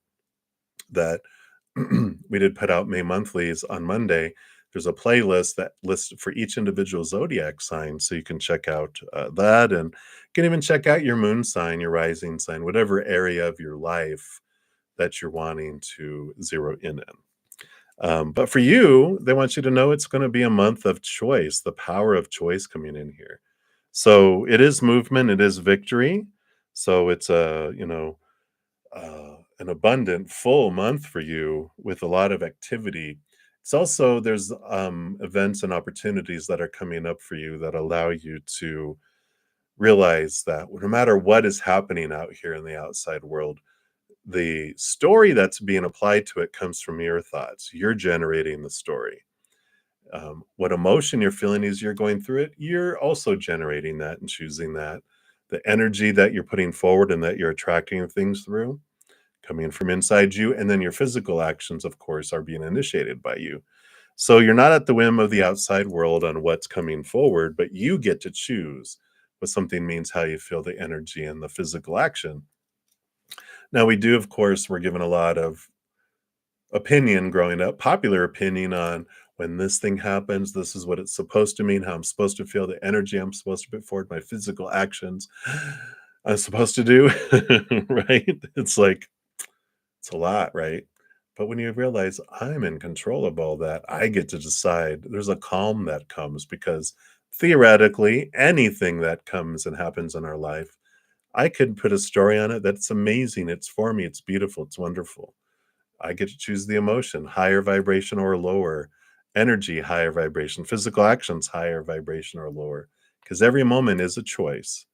that we did put out May monthlies on Monday. There's a playlist that lists for each individual zodiac sign, so you can check out that, and you can even check out your moon sign, your rising sign, whatever area of your life that you're wanting to zero in. But for you, they want you to know it's going to be a month of choice, the power of choice coming in here. So it is movement, it is victory. So it's an abundant, full month for you with a lot of activity. It's also, there's events and opportunities that are coming up for you that allow you to realize that no matter what is happening out here in the outside world, the story that's being applied to it comes from your thoughts. You're generating the story. What emotion you're feeling as you're going through it, you're also generating that and choosing that. The energy that you're putting forward and that you're attracting things through, coming from inside you, and then your physical actions, of course, are being initiated by you. So you're not at the whim of the outside world on what's coming forward, but you get to choose what something means, how you feel the energy and the physical action. Now, we do, of course, we're given a lot of opinion growing up, popular opinion on, when this thing happens, this is what it's supposed to mean, how I'm supposed to feel, the energy I'm supposed to put forward, my physical actions I'm supposed to do, right? It's like, it's a lot, right? But when you realize I'm in control of all that, I get to decide, there's a calm that comes because theoretically, anything that comes and happens in our life, I could put a story on it that's amazing. It's for me, it's beautiful, it's wonderful. I get to choose the emotion, higher vibration or lower, energy, higher vibration, physical actions, higher vibration or lower, because every moment is a choice,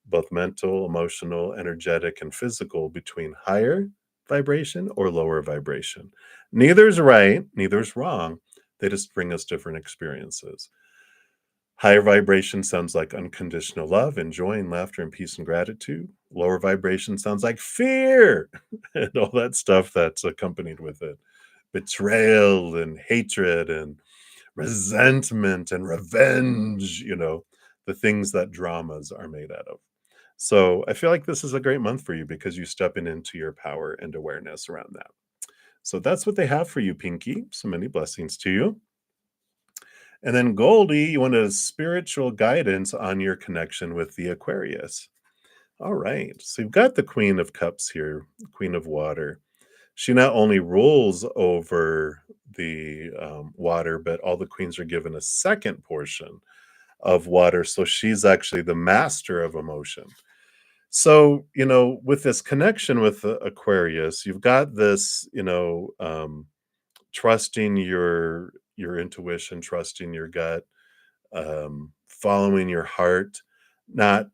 both mental, emotional, energetic, and physical, between higher vibration or lower vibration. Neither's right, neither's wrong. They just bring us different experiences. Higher vibration sounds like unconditional love and joy and laughter and peace and gratitude. Lower vibration sounds like fear and all that stuff that's accompanied with it. Betrayal and hatred and resentment and revenge, the things that dramas are made out of. So I feel like this is a great month for you because you're stepping into your power and awareness around that. So that's what they have for you, Pinky. So many blessings to you. And then Goldie, you want a spiritual guidance on your connection with the Aquarius. All right. So you've got the Queen of Cups here, Queen of Water. She not only rules over the water, but all the queens are given a second portion of water. So she's actually the master of emotion. So, with this connection with Aquarius, you've got this, trusting your intuition, trusting your gut, following your heart, not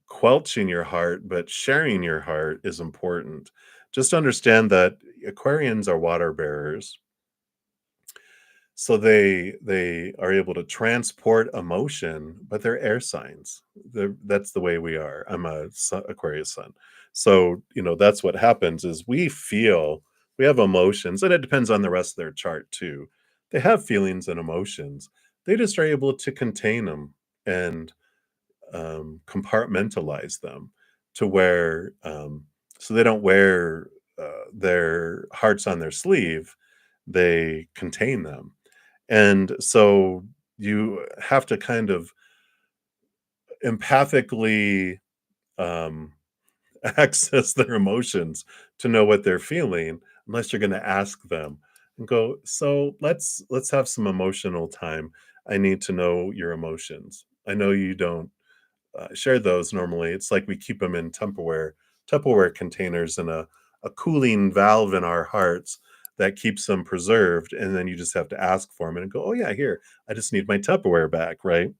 quelching your heart, but sharing your heart is important. Just understand that Aquarians are water bearers, so they are able to transport emotion, but they're air signs. That's the way we are. I'm a Aquarius sun. So, that's what happens is we have emotions, and it depends on the rest of their chart too. They have feelings and emotions. They just are able to contain them and compartmentalize them to where so they don't wear their hearts on their sleeve. They contain them, and so you have to kind of empathically um, access their emotions to know what they're feeling, unless you're going to ask them and go, so let's have some emotional time. I need to know your emotions. I know you don't share those normally. It's like we keep them in Tupperware containers and a cooling valve in our hearts that keeps them preserved. And then you just have to ask for them and go, oh, yeah, here, I just need my Tupperware back. Right.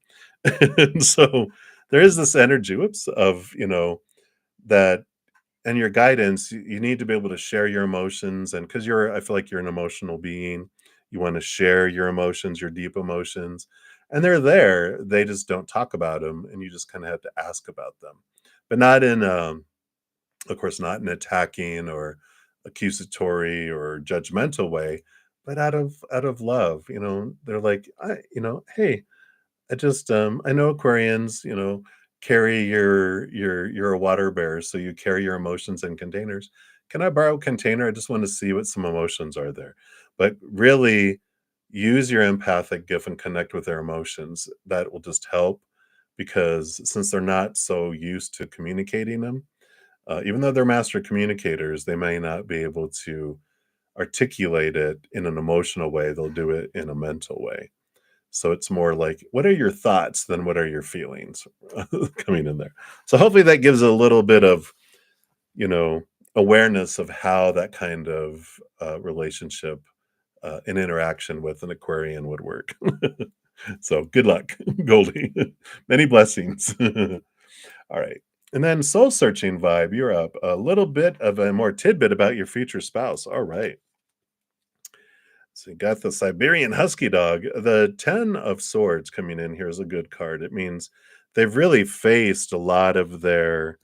And so there is this energy, whoops, of, that and your guidance, you need to be able to share your emotions. And because I feel like you're an emotional being, you want to share your emotions, your deep emotions, and they're there. They just don't talk about them, and you just kind of have to ask about them, but not in, of course, not in attacking or accusatory or judgmental way, but out of love. They're like, hey, I know Aquarians, carry you're a water bear, so you carry your emotions in containers. Can I borrow a container? I just want to see what some emotions are there. But really use your empathic gift and connect with their emotions. That will just help because since they're not so used to communicating them, even though they're master communicators, they may not be able to articulate it in an emotional way. They'll do it in a mental way. So it's more like, what are your thoughts than what are your feelings coming in there. So hopefully that gives a little bit of, you know, awareness of how that kind of relationship and interaction with an Aquarian would work. So good luck, Goldie. Many blessings. All right. And then soul searching vibe, you're up. A little bit of a more tidbit about your future spouse. All right. So you got the Siberian Husky dog. The 10 of swords coming in here is a good card. It means they've really faced a lot of their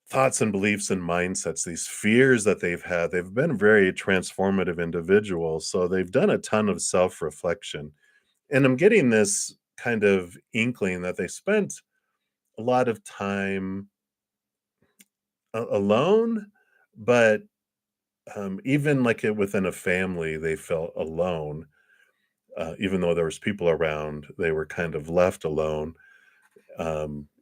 thoughts and beliefs and mindsets, these fears that they've had. They've been very transformative individuals. So they've done a ton of self reflection. And I'm getting this kind of inkling that they spent a lot of time alone, but even like within a family, they felt alone. Even though there was people around, they were kind of left alone,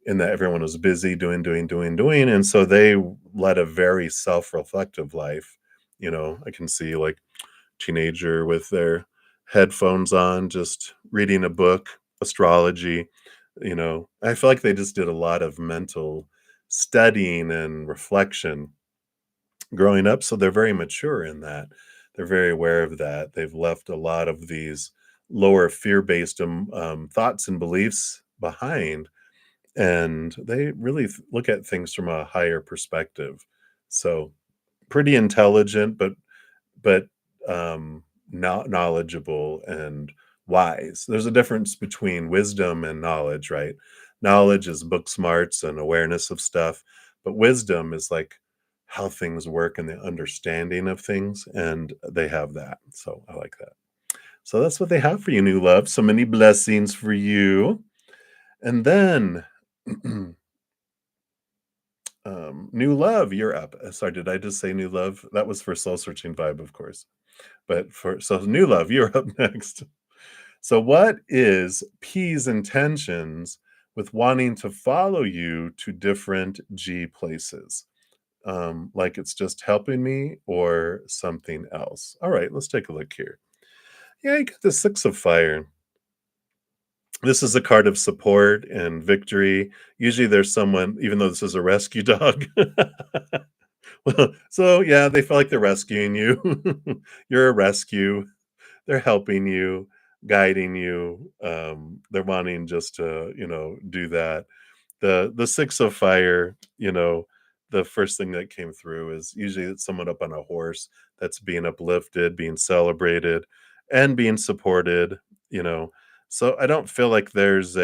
in that everyone was busy doing, and so they led a very self-reflective life. I can see like teenager with their headphones on, just reading a book, astrology. I feel like they just did a lot of mental studying and reflection growing up, so they're very mature in that. They're very aware of that. They've left a lot of these lower fear-based thoughts and beliefs behind, and they really look at things from a higher perspective. So pretty intelligent, but knowledgeable and wise. There's a difference between wisdom and knowledge, right? Knowledge is book smarts and awareness of stuff, but wisdom is like how things work and the understanding of things, and they have that. So I like that. So that's what they have for you, new love. So many blessings for you. And then new love, you're up. Sorry, did I just say new love? That was for soul searching vibe, of course. But new love, you're up next. So what is P's intentions with wanting to follow you to different G places? Like it's just helping me or something else. All right, let's take a look here. Yeah, you got the 6 of fire. This is a card of support and victory. Usually there's someone, even though this is a rescue dog. Well, so yeah, they feel like they're rescuing you. You're a rescue. They're helping you, guiding you. They're wanting just to, do that. The 6 of fire, the first thing that came through is usually it's someone up on a horse that's being uplifted, being celebrated, and being supported, you know. So I don't feel like there's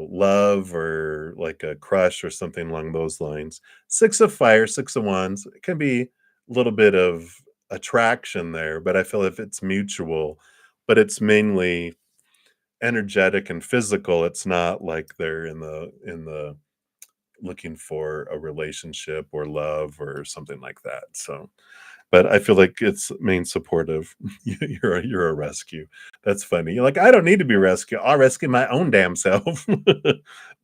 love or like a crush or something along those lines. 6 of fire, 6 of wands, it can be a little bit of attraction there, but I feel if it's mutual, but it's mainly energetic and physical. It's not like they're in the looking for a relationship or love or something like that. So, but I feel like it's main supportive. You're a rescue. That's funny. You're like, I don't need to be rescued. I'll rescue my own damn self.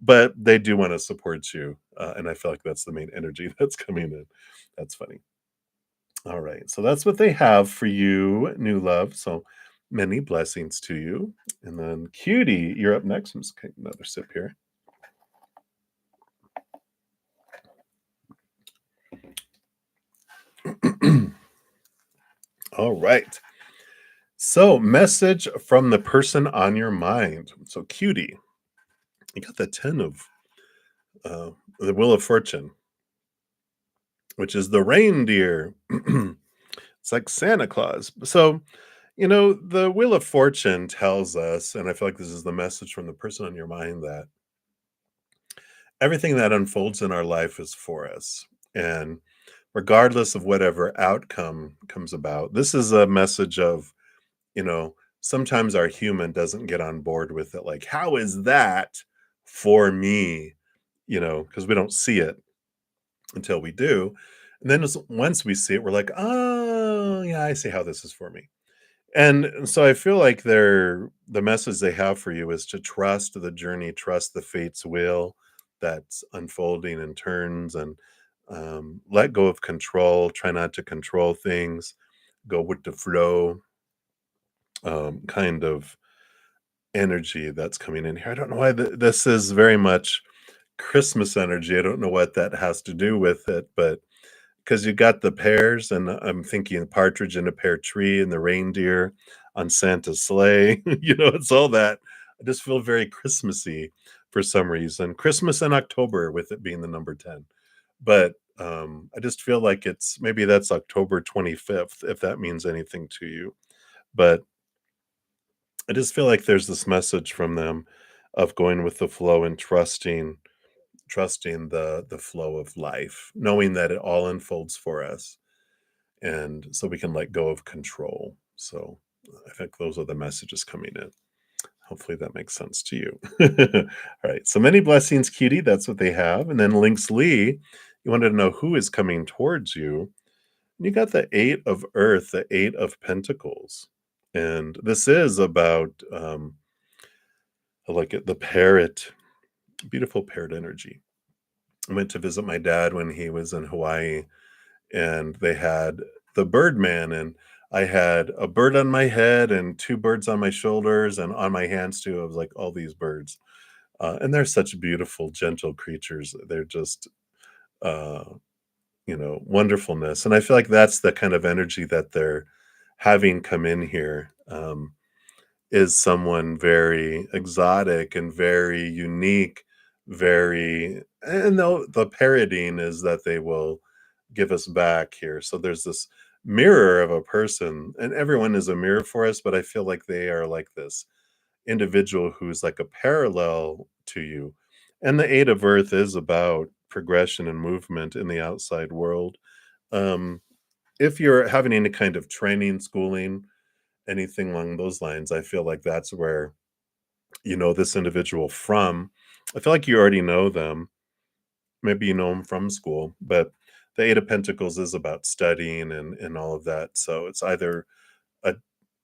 But they do want to support you, and I feel like that's the main energy that's coming in. That's funny. All right, so that's what they have for you, new love. So many blessings to you. And then, cutie, you're up next. I'm just taking another sip here. All right. So, message from the person on your mind. So, cutie, you got the 10 of uh, the Wheel of Fortune, which is the reindeer. It's like Santa Claus. So, the Wheel of Fortune tells us, and I feel like this is the message from the person on your mind, that everything that unfolds in our life is for us. And regardless of whatever outcome comes about, this is a message of, sometimes our human doesn't get on board with it. Like, how is that for me? Because we don't see it until we do. And then once we see it, we're like, oh, yeah, I see how this is for me. And so I feel like the message they have for you is to trust the journey, trust the fate's will that's unfolding and turns, and let go of control. Try not to control things. Go with the flow. Kind of energy that's coming in here. I don't know why this is very much Christmas energy. I don't know what that has to do with it, but because you got the pears, and I'm thinking partridge in a pear tree and the reindeer on Santa's sleigh. It's all that. I just feel very Christmassy for some reason. Christmas in October with it being the number 10. But I just feel like it's maybe that's October 25th, if that means anything to you. But I just feel like there's this message from them of going with the flow and trusting the flow of life, knowing that it all unfolds for us, and so we can let go of control. So I think those are the messages coming in. Hopefully that makes sense to you. All right. So many blessings, cutie. That's what they have. And then Lynx Lee, you wanted to know who is coming towards you. You got the 8 of Earth, the 8 of Pentacles. And this is about I like it, the parrot, beautiful parrot energy. I went to visit my dad when he was in Hawaii, and they had the Birdman, and I had a bird on my head and 2 birds on my shoulders and on my hands too. I was like, all these birds. And they're such beautiful, gentle creatures. They're just, uh, wonderfulness. And I feel like that's the kind of energy that they're having come in here. Is someone very exotic and very unique, very, and the parodying is that they will give us back here. So there's this mirror of a person, and everyone is a mirror for us, but I feel like they are like this individual who's like a parallel to you. And the 8 of Earth is about progression and movement in the outside world. Um, if you're having any kind of training, schooling, anything along those lines, I feel like that's where you know this individual from. I feel like you already know them. Maybe you know them from school, but the 8 of Pentacles is about studying and all of that. So it's either a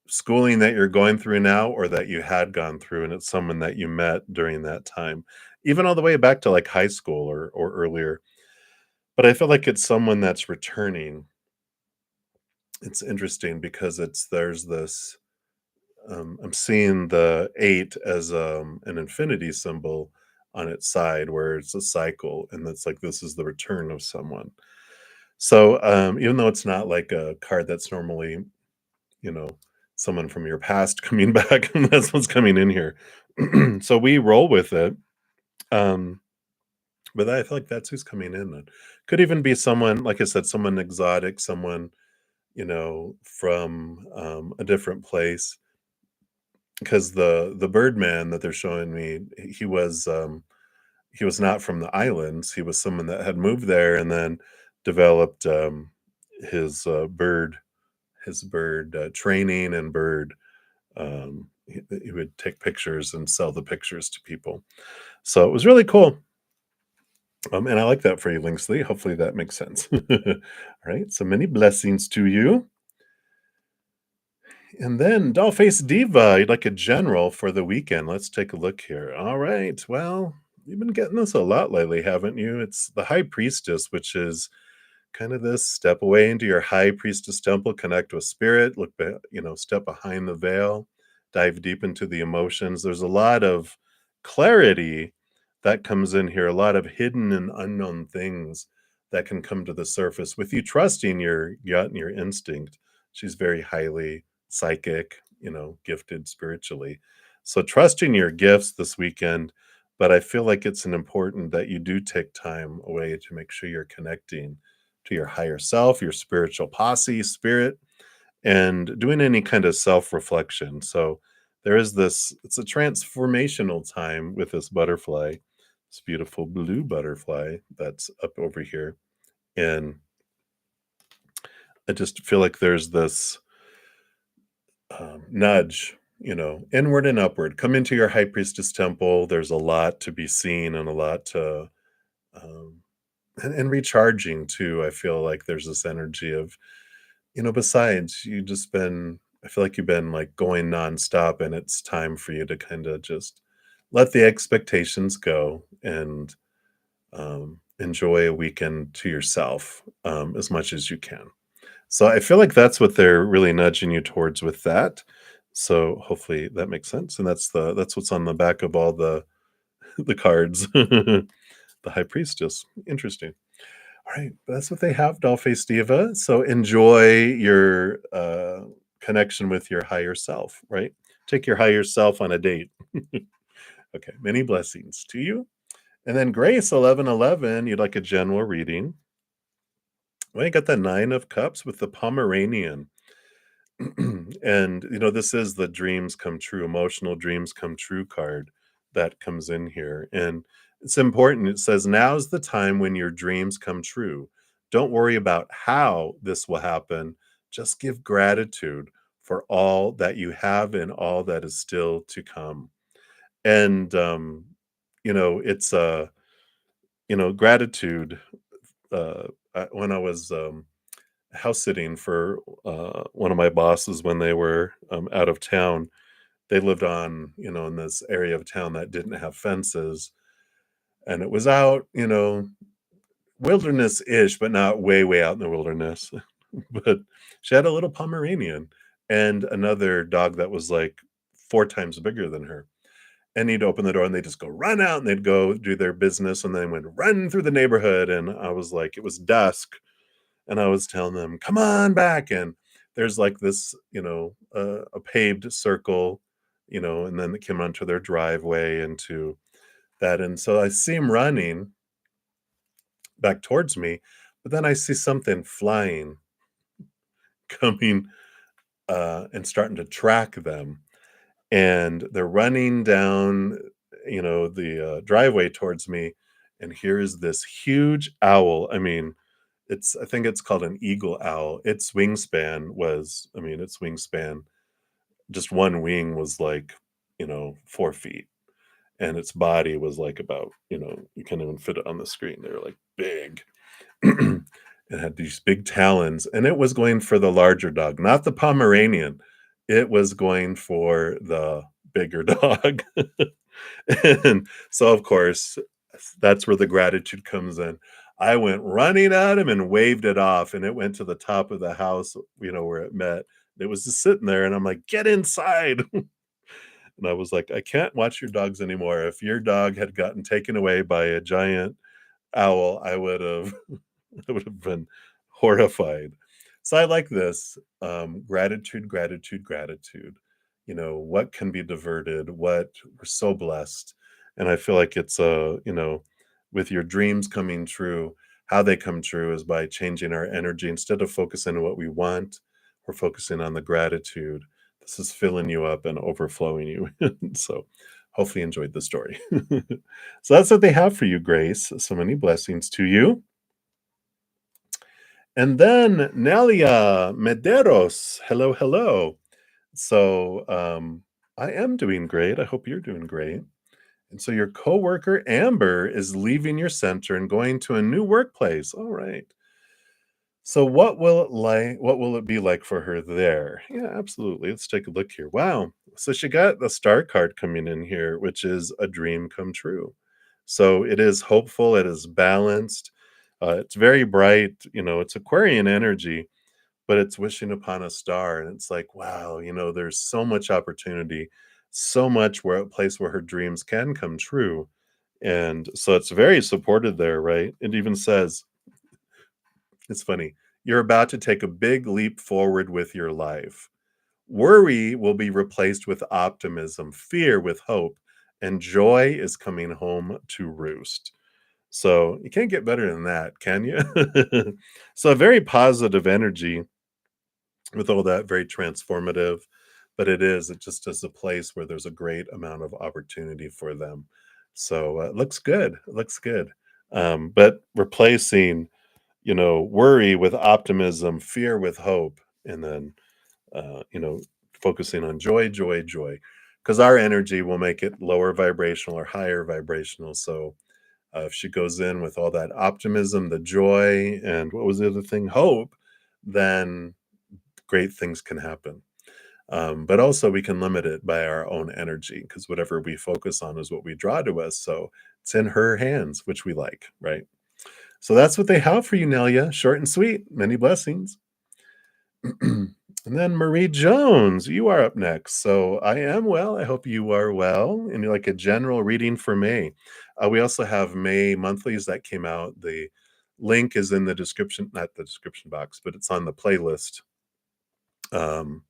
schooling that you're going through now or that you had gone through, and it's someone that you met during that time, even all the way back to like high school or earlier. But I feel like it's someone that's returning. It's interesting because there's this I'm seeing the 8 as, an infinity symbol on its side where it's a cycle, and it's like this is the return of someone. So, even though it's not like a card that's normally, you know, someone from your past coming back, and that's what's coming in here. So we roll with it, um, but I feel like that's who's coming in. It could even be someone, like I said, someone exotic, someone, from, a different place. Because the Birdman that they're showing me, he was not from the islands, he was someone that had moved there and then developed, his, training and he would take pictures and sell the pictures to people. So it was really cool, and I like that for you, Linksley, hopefully that makes sense. Alright, so many blessings to you. And then Dollface Diva, you'd like a general for the weekend. Let's take a look here. All right. Well, you've been getting this a lot lately, haven't you? It's the High Priestess, which is kind of this step away into your High Priestess temple, connect with spirit, step behind the veil, dive deep into the emotions. There's a lot of clarity that comes in here, a lot of hidden and unknown things that can come to the surface with you trusting your gut and your instinct. She's very highly psychic, gifted spiritually. So trusting your gifts this weekend, but I feel like it's an important that you do take time away to make sure you're connecting to your higher self, your spiritual posse, spirit, and doing any kind of self-reflection. So there is this, it's a transformational time with this butterfly, this beautiful blue butterfly that's up over here. And I just feel like there's this nudge, inward and upward. Come into your high priestess temple. There's a lot to be seen and a lot to, um, and recharging too. I feel like there's this energy of, besides you just been, I feel like you've been like going nonstop, and it's time for you to kind of just let the expectations go and enjoy a weekend to yourself as much as you can. So I feel like that's what they're really nudging you towards with that. So hopefully that makes sense, and that's what's on the back of all the the cards. The high priestess. Interesting. All right, that's what they have, Dollface Diva. So enjoy your connection with your higher self, right? Take your higher self on a date. Okay, many blessings to you. And then Grace 1111, you'd like a general reading. Well, you got the Nine of Cups with the Pomeranian. And this is the dreams come true, emotional dreams come true card that comes in here, and it's important. It says now's the time when your dreams come true. Don't worry about how this will happen, just give gratitude for all that you have and all that is still to come. And it's gratitude. When I was house sitting for one of my bosses when they were out of town. They lived on, in this area of town that didn't have fences. And it was out, wilderness ish, but not way, way out in the wilderness. But she had a little Pomeranian and another dog that was like 4 times bigger than her. And he'd open the door and they'd just go run out and they'd go do their business and then would run through the neighborhood. And I was like, it was dusk and I was telling them, "Come on back." And there's like this, a paved circle, and then it came onto their driveway into that. And so I see him running back towards me, but then I see something flying, coming, and starting to track them. And they're running down, the driveway towards me. And here is this huge owl. I mean, I think it's called an eagle owl. Its wingspan, just one wing was like, 4 feet, and its body was like about, you can't even fit it on the screen. They're like big. It had these big talons, and it was going for the larger dog, not the Pomeranian. It was going for the bigger dog. And so, of course, that's where the gratitude comes in. I went running at him and waved it off, and it went to the top of the house, where it met. It was just sitting there, and I'm like, "Get inside." And I was like, "I can't watch your dogs anymore. If your dog had gotten taken away by a giant owl, I would have I would have been horrified." So I like this, gratitude, gratitude, gratitude. What can be diverted, what we're so blessed. And I feel like it's, with your dreams coming true, how they come true is by changing our energy. Instead of focusing on what we want, we're focusing on the gratitude. This is filling you up and overflowing you. So hopefully you enjoyed the story. So that's what they have for you, Grace. So many blessings to you. And then Nelia Mederos. Hello, hello. So I am doing great. I hope you're doing great. And so your coworker Amber is leaving your center and going to a new workplace. All right. So what will it be like for her there? Yeah, absolutely. Let's take a look here. Wow. So she got the star card coming in here, which is a dream come true. So it is hopeful, it is balanced. It's very bright, it's Aquarian energy, but it's wishing upon a star. And it's like, wow, there's so much opportunity, so much where a place where her dreams can come true. And so it's very supported there, right? It even says, it's funny. You're about to take a big leap forward with your life. Worry will be replaced with optimism, fear with hope, and joy is coming home to roost. So you can't get better than that, can you? So a very positive energy with all that, very transformative. But it just is a place where there's a great amount of opportunity for them. So it looks good. It looks good. But replacing worry with optimism, fear with hope, and then, uh, you know, focusing on joy, joy, joy, because our energy will make it lower vibrational or higher vibrational. So if she goes in with all that optimism, the joy, and what was the other thing? Hope, then great things can happen. But also, we can limit it by our own energy because whatever we focus on is what we draw to us. So it's in her hands, which we like, right? So that's what they have for you, Nelia. Short and sweet. Many blessings. And then Marie Jones, you are up next. So I am well. I hope you are well. And you're like a general reading for May. We also have May monthlies that came out. The link is in the description, not the description box, but it's on the playlist um,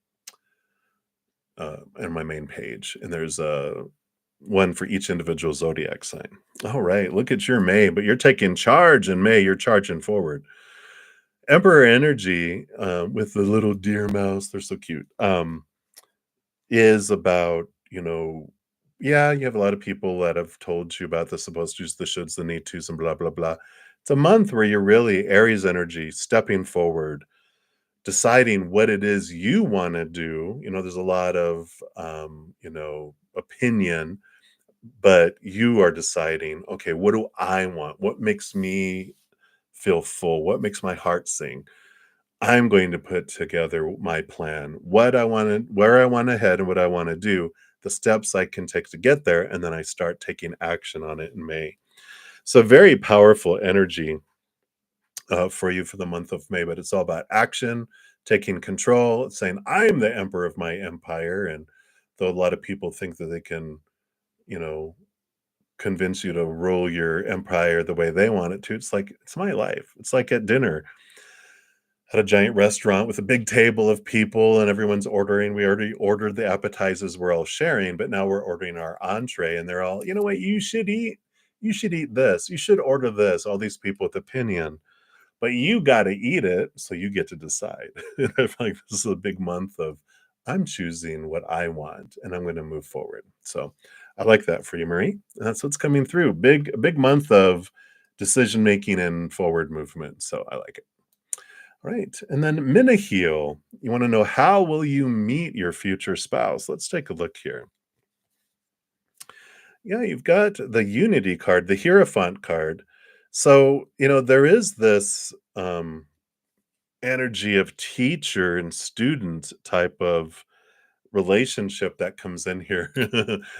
in my main page. And there's a one for each individual zodiac sign. All right, look at your May, but you're taking charge in May. You're charging forward. Emperor energy with the little deer mouse, they're so cute, is about, yeah, you have a lot of people that have told you about the supposed to's, the shoulds, the need to's, and blah, blah, blah. It's a month where you're really Aries energy, stepping forward, deciding what it is you want to do. There's a lot of, opinion, but you are deciding, okay, what do I want? What makes me feel full? What makes my heart sing? I'm going to put together my plan, what I want to, where I want to head, and what I want to do, the steps I can take to get there, and then I start taking action on it in May. So very powerful energy for you for the month of May, but it's all about action, taking control, saying I'm the emperor of my empire. And though a lot of people think that they can, you know, convince you to rule your empire the way they want it to, it's like it's my life. It's like at dinner at a giant restaurant with a big table of people and everyone's ordering. We already ordered the appetizers, we're all sharing, but now we're ordering our entree and they're all, you know what, you should eat this, you should order this, all these people with opinion, but you got to eat it, so you get to decide. And I feel like this is a big month of I'm choosing what I want and I'm going to move forward. So I like that for you, Marie. That's what's coming through. Big month of decision making and forward movement. So I like it. Right. And then Minaheel, you want to know how will you meet your future spouse? Let's take a look here. Yeah, you've got the Unity card, the Hierophant card. So, there is this energy of teacher and student type of relationship that comes in here.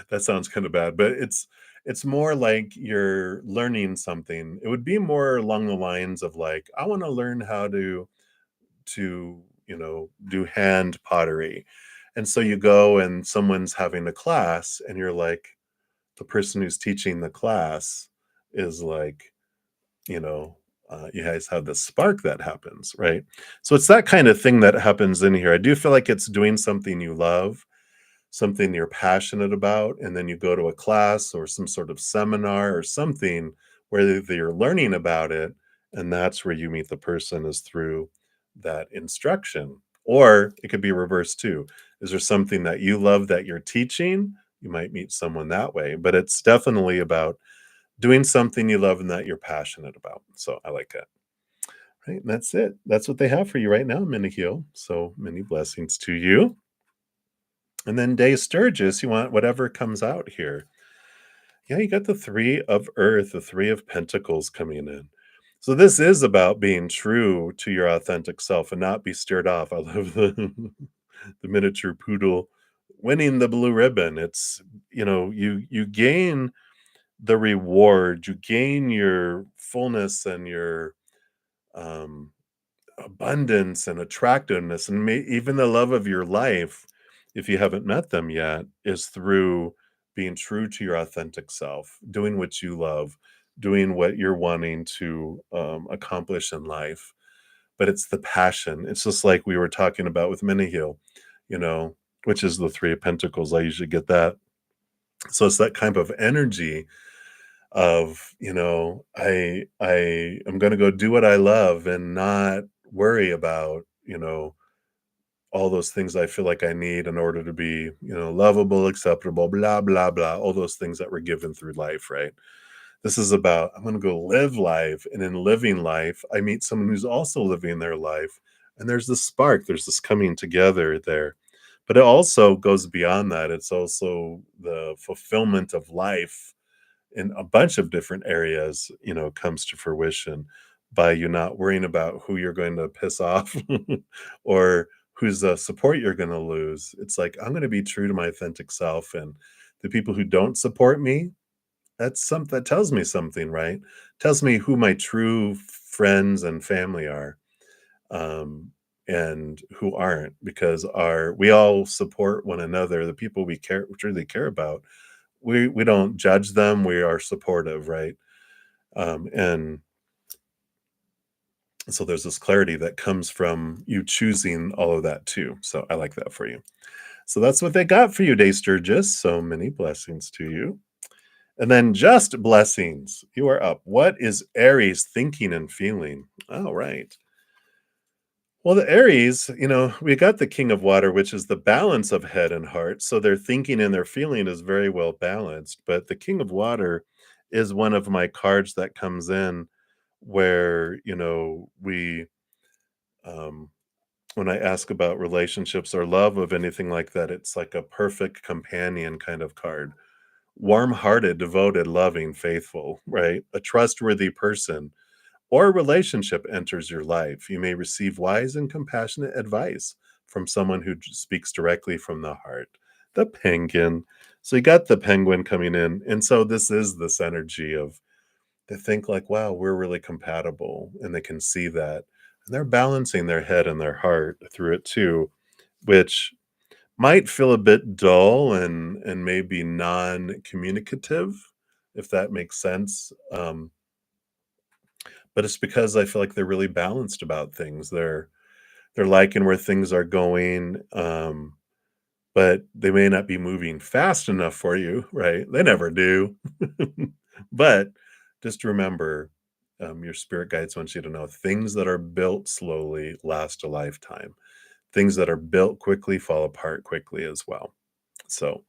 That sounds kind of bad, but it's more like you're learning something. It would be more along the lines of like, I want to learn how to do hand pottery. And so you go and someone's having a class and you're like, the person who's teaching the class is like, you know, you guys have this spark that happens, right? So it's that kind of thing that happens in here. I do feel like it's doing something you love, something you're passionate about, and then you go to a class or some sort of seminar or something where you're learning about it, and that's where you meet the person is through that instruction. Or it could be reversed too. Is there something that you love that you're teaching? You might meet someone that way, but it's definitely about doing something you love and that you're passionate about. So I like that. Right. And that's it. That's what they have for you right now, Minihil. So many blessings to you. And then Day Sturgis, you want whatever comes out here. Yeah, you got the Three of Earth, the Three of Pentacles coming in. So this is about being true to your authentic self and not be steered off. I love the miniature poodle winning the blue ribbon. It's you gain the reward, you gain your fullness and your um abundance and attractiveness and even the love of your life, if you haven't met them yet, is through being true to your authentic self, doing what you love, doing what you're wanting to accomplish in life. But it's the passion. It's just like we were talking about with Minihil, you know, which is the Three of Pentacles. I usually get that. So it's that kind of energy of, I am going to go do what I love and not worry about, all those things I feel like I need in order to be, lovable, acceptable, blah blah blah, all those things that we're given through life, right? This is about I'm going to go live life, and in living life I meet someone who's also living their life, and there's this spark, there's this coming together there. But it also goes beyond that. It's also the fulfillment of life in a bunch of different areas, comes to fruition by you not worrying about who you're going to piss off or whose support you're going to lose. It's like, I'm going to be true to my authentic self. And the people who don't support me, that tells me something, right? Tells me who my true friends and family are, and who aren't, because we all support one another. The people we truly care about, we don't judge them, we are supportive, right? And so there's this clarity that comes from you choosing all of that too. So I like that for you. So that's what they got for you, Day Sturgis. So many blessings to you. And then just blessings. You are up. What is Aries thinking and feeling? All right. Well, the Aries, we got the King of Water, which is the balance of head and heart. So their thinking and their feeling is very well balanced. But the King of Water is one of my cards that comes in where, we, um, when I ask about relationships or love of anything like that, it's like a perfect companion kind of card. Warm hearted, devoted, loving, faithful, right? A trustworthy person or a relationship enters your life. You may receive wise and compassionate advice from someone who speaks directly from the heart. The penguin. So you got the penguin coming in. And so this is this energy of they think like, wow, we're really compatible. And they can see that. And they're balancing their head and their heart through it too, which might feel a bit dull and maybe non-communicative, if that makes sense. But it's because I feel like they're really balanced about things. They're liking where things are going, but they may not be moving fast enough for you, right? They never do. But just remember, your spirit guides want you to know things that are built slowly last a lifetime. Things that are built quickly fall apart quickly as well. So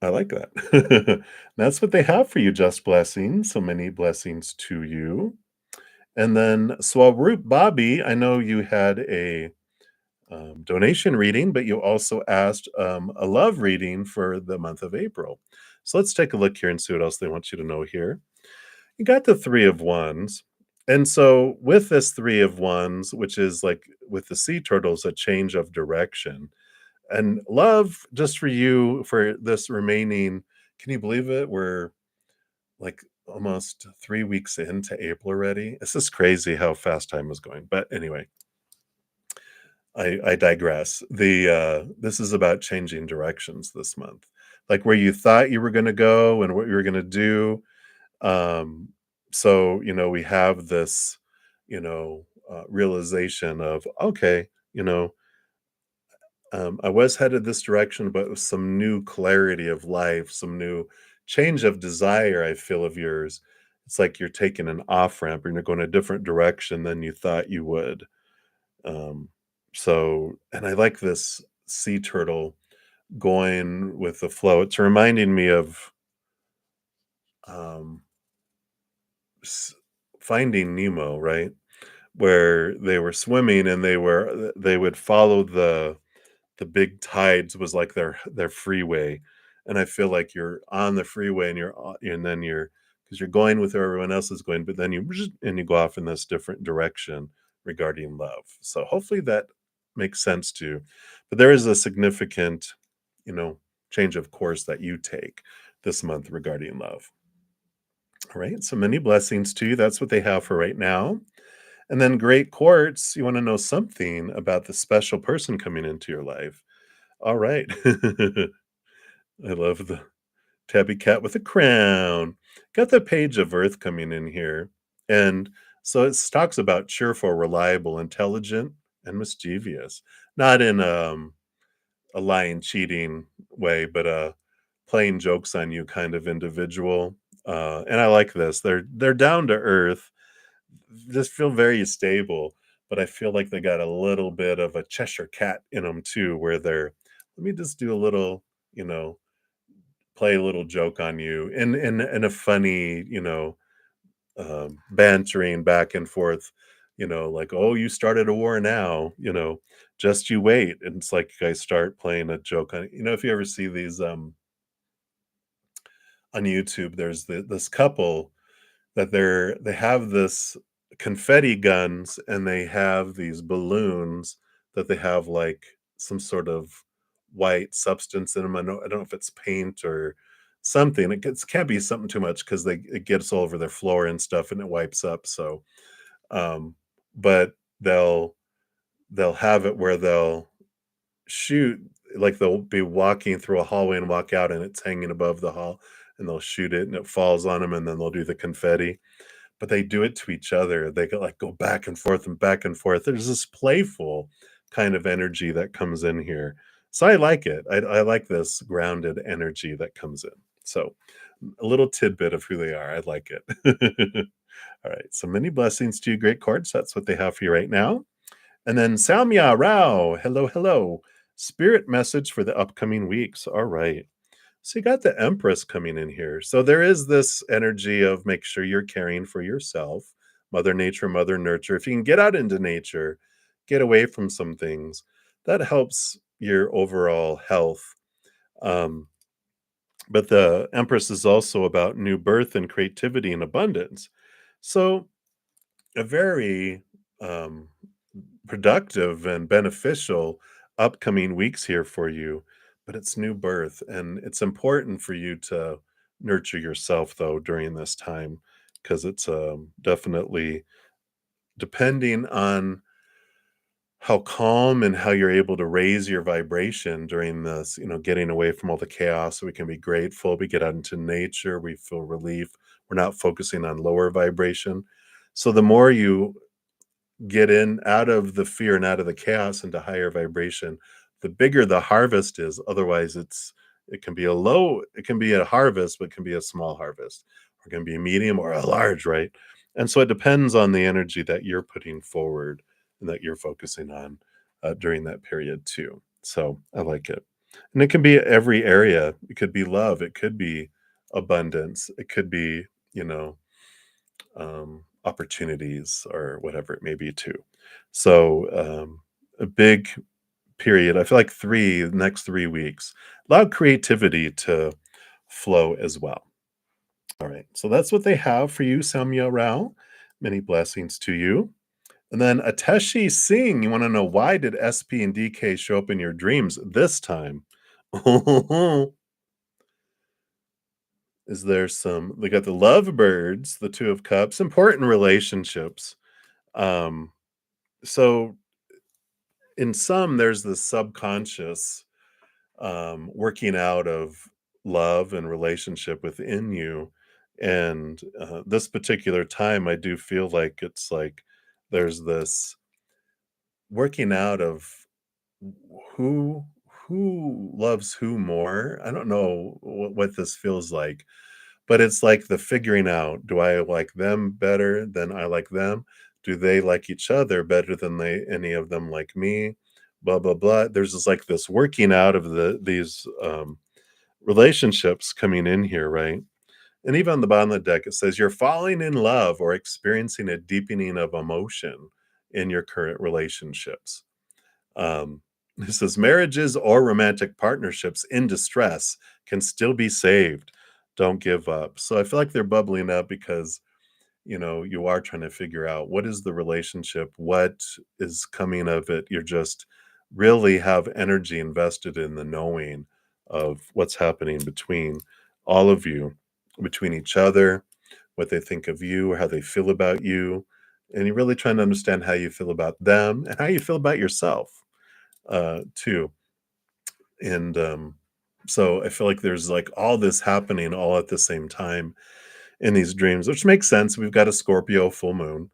I like that. That's what they have for you, just blessings. So many blessings to you. And then Swaroop Bobby, I know you had a donation reading, but you also asked a love reading for the month of April. So let's take a look here and see what else they want you to know here. You got the Three of Wands. And so with this Three of Wands, which is like with the sea turtles, a change of direction. And love, just for you, for this remaining, can you believe it? We're like almost 3 weeks into April already. It's just crazy how fast time is going. But anyway, I digress. This is about changing directions this month. Like where you thought you were gonna go and what you were gonna do. Um, so, we have this, realization of, okay, I was headed this direction, but with some new clarity of life, some new change of desire, I feel of yours. It's like you're taking an off ramp and you're going a different direction than you thought you would. Um, and I like this sea turtle going with the flow. It's reminding me of um, s- Finding Nemo, right? Where they were swimming and they would follow the big tides was like their freeway, and I feel like you're on the freeway and then you're because you're going with where everyone else is going, but then you go off in this different direction regarding love. So hopefully that makes sense to you. But there is a significant, you know, change of course that you take this month regarding love. All right. So many blessings to you. That's what they have for right now. And then great courts, you want to know something about the special person coming into your life. All right. I love the tabby cat with a crown. Got the page of earth coming in here. And so it talks about cheerful, reliable, intelligent, and mischievous. Not in a lying, cheating way, but a playing jokes on you kind of individual. And I like this. They're down to earth, just feel very stable, but I feel like they got a little bit of a Cheshire cat in them too, where they're, let me just do a little, you know, play a little joke on you in a funny, bantering back and forth, like, oh, you started a war now, just you wait. And it's like you guys start playing a joke on, if you ever see these on YouTube, there's this couple that they have this confetti guns and they have these balloons that they have like some sort of white substance in them. I don't know if it's paint or something. Can't be something too much because it gets all over their floor and stuff and it wipes up. So, um, but they'll have it where they'll shoot, like they'll be walking through a hallway and walk out and it's hanging above the hall and they'll shoot it and it falls on them and then they'll do the confetti, but they do it to each other. They go like go back and forth and back and forth. There's this playful kind of energy that comes in here. So I like it. I like this grounded energy that comes in. So a little tidbit of who they are. I like it. All right. So many blessings to you, great courts. That's what they have for you right now. And then Samya Rao. Hello, hello. Spirit message for the upcoming weeks. All right. So you got the Empress coming in here. So there is this energy of make sure you're caring for yourself, Mother Nature, Mother Nurture. If you can get out into nature, get away from some things, that helps your overall health. Um, but the Empress is also about new birth and creativity and abundance. So a very um, productive and beneficial upcoming weeks here for you, but it's new birth and it's important for you to nurture yourself though during this time because it's definitely depending on how calm and how you're able to raise your vibration during this, getting away from all the chaos so we can be grateful, we get out into nature, we feel relief, we're not focusing on lower vibration. So the more you get in out of the fear and out of the chaos into higher vibration, the bigger the harvest is. Otherwise, it can be a harvest, but it can be a small harvest, or it can be a medium or a large, right? And so it depends on the energy that you're putting forward and that you're focusing on during that period too. So I like it. And it can be every area. It could be love. It could be abundance. It could be, you know, opportunities or whatever it may be too. So a big period. I feel like next 3 weeks, allow creativity to flow as well. All right. So that's what they have for you, Samya Rao. Many blessings to you. And then Ateshi Singh, you want to know why did SP and DK show up in your dreams this time? Is there some, they got the lovebirds, the two of cups, important relationships. Um, so in some, there's this subconscious working out of love and relationship within you. And this particular time, I do feel like it's like there's this working out of who who loves who more. I don't know what this feels like, but it's like the figuring out, do I like them better than I like them? Do they like each other better than they any of them like me? Blah blah blah. There's just like this working out of these relationships coming in here, right? And even on the bottom of the deck, it says you're falling in love or experiencing a deepening of emotion in your current relationships. Um, it says marriages or romantic partnerships in distress can still be saved. Don't give up. So I feel like they're bubbling up because you are trying to figure out what is the relationship, what is coming of it. You're just really have energy invested in the knowing of what's happening between all of you, between each other, what they think of you, how they feel about you. And you're really trying to understand how you feel about them and how you feel about yourself too. And so I feel like there's like all this happening all at the same time in these dreams, which makes sense. We've got a Scorpio full moon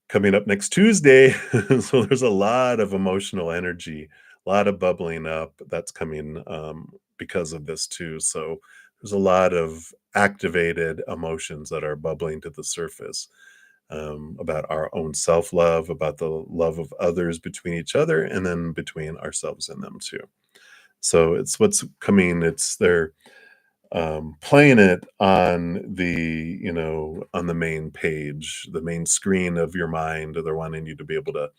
coming up next Tuesday. So there's a lot of emotional energy, a lot of bubbling up that's coming because of this too. So there's a lot of activated emotions that are bubbling to the surface about our own self love, about the love of others between each other, and then between ourselves and them too. So it's what's coming. It's they're playing it on on the main page, the main screen of your mind. They're wanting you to be able to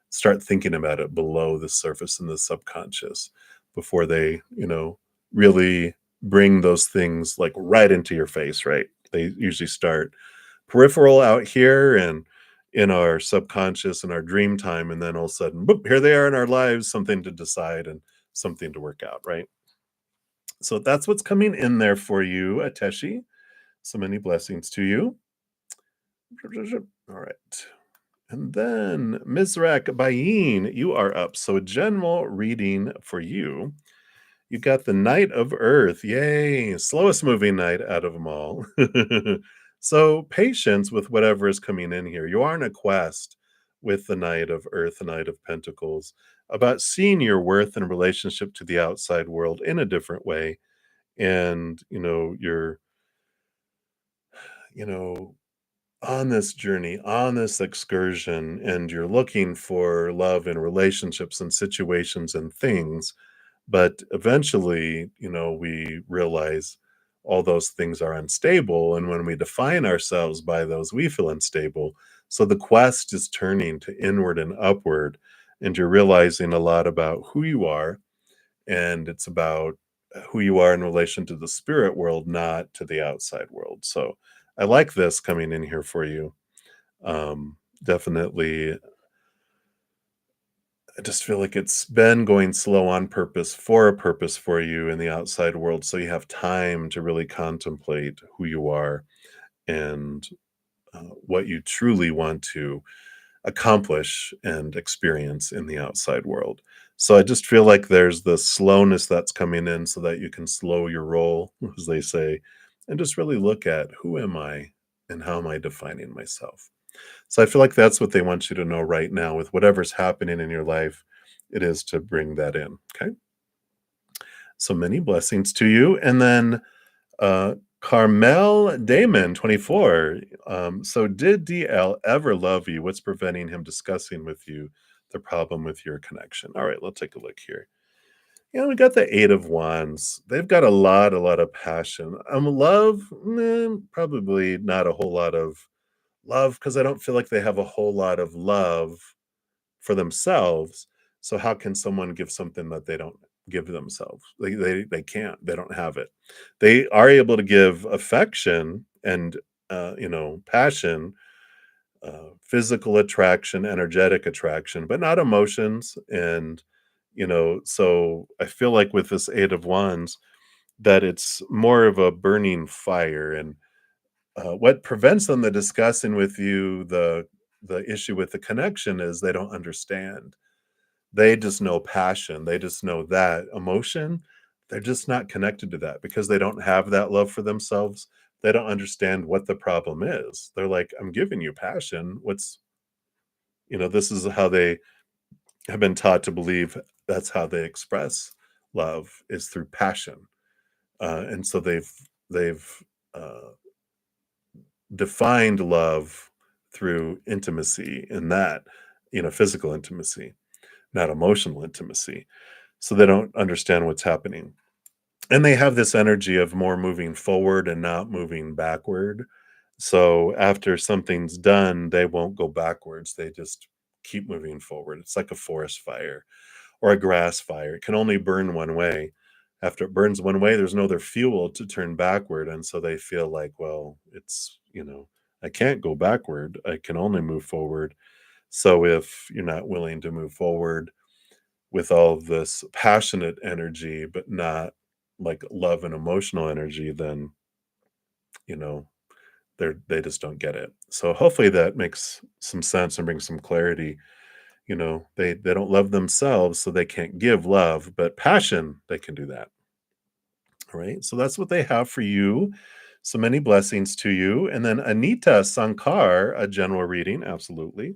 start thinking about it below the surface in the subconscious before they, really bring those things like right into your face, right? They usually start peripheral out here and in our subconscious and our dream time, and then all of a sudden, boop, here they are in our lives, something to decide and something to work out, right? So that's what's coming in there for you, Ateshi. So many blessings to you. All right. And then Mizrak Bayin, you are up. So a general reading for you. You got the Knight of Earth. Yay. Slowest moving knight out of them all. So patience with whatever is coming in here. You are on a quest with the Knight of Earth, the Knight of Pentacles, about seeing your worth in relationship to the outside world in a different way. And, you're, you know, on this journey, on this excursion, and you're looking for love in relationships and situations and things. But eventually, we realize all those things are unstable. And when we define ourselves by those, we feel unstable. So the quest is turning to inward and upward. And you're realizing a lot about who you are. And it's about who you are in relation to the spirit world, not to the outside world. So I like this coming in here for you. Definitely, I just feel like it's been going slow on purpose for a purpose for you in the outside world. So you have time to really contemplate who you are and what you truly want to accomplish and experience in the outside world. So I just feel like there's the slowness that's coming in so that you can slow your roll, as they say, and just really look at who am I and how am I defining myself. So I feel like that's what they want you to know right now with whatever's happening in your life. It is to bring that in. Okay. So many blessings to you. And then uh, Carmel Damon, 24. So did DL ever love you? What's preventing him discussing with you the problem with your connection? All right, let's take a look here. We got the Eight of Wands. They've got a lot of passion. Love, probably not a whole lot of love because I don't feel like they have a whole lot of love for themselves. So how can someone give something that they don't give themselves? They can't. They don't have it. They are able to give affection and passion, physical attraction, energetic attraction, but not emotions. And so I feel like with this Eight of Wands that it's more of a burning fire. And what prevents them to discussing with you the issue with the connection is they don't understand They just know passion. They just know that emotion. They're just not connected to that because they don't have that love for themselves. They don't understand what the problem is. They're like, I'm giving you passion. This is how they have been taught to believe that's how they express love is through passion. And so they've uh, defined love through intimacy in that, physical intimacy, not emotional intimacy. So they don't understand what's happening. And they have this energy of more moving forward and not moving backward. So after something's done, they won't go backwards. They just keep moving forward. It's like a forest fire or a grass fire. It can only burn one way. After it burns one way, there's no other fuel to turn backward. And so they feel like, well, I can't go backward. I can only move forward. So if you're not willing to move forward with all this passionate energy, but not like love and emotional energy, then, you know, they just don't get it. So hopefully that makes some sense and brings some clarity. They don't love themselves, so they can't give love, but passion, they can do that. All right. So that's what they have for you. So many blessings to you. And then Anita Sankar, a general reading. Absolutely.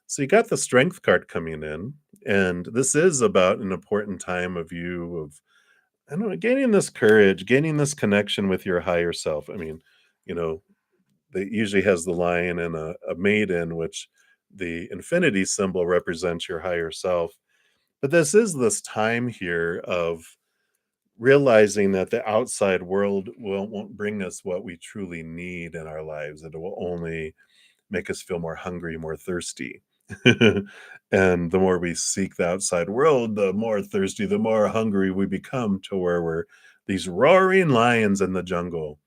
So you got the strength card coming in. And this is about an important time of you of, I don't know, gaining this courage, gaining this connection with your higher self. I mean, you know, they usually has the lion and a maiden, which the infinity symbol represents your higher self. But this time here of realizing that the outside world won't bring us what we truly need in our lives. It will only make us feel more hungry, more thirsty. And the more we seek the outside world, the more thirsty, the more hungry we become to where we're these roaring lions in the jungle,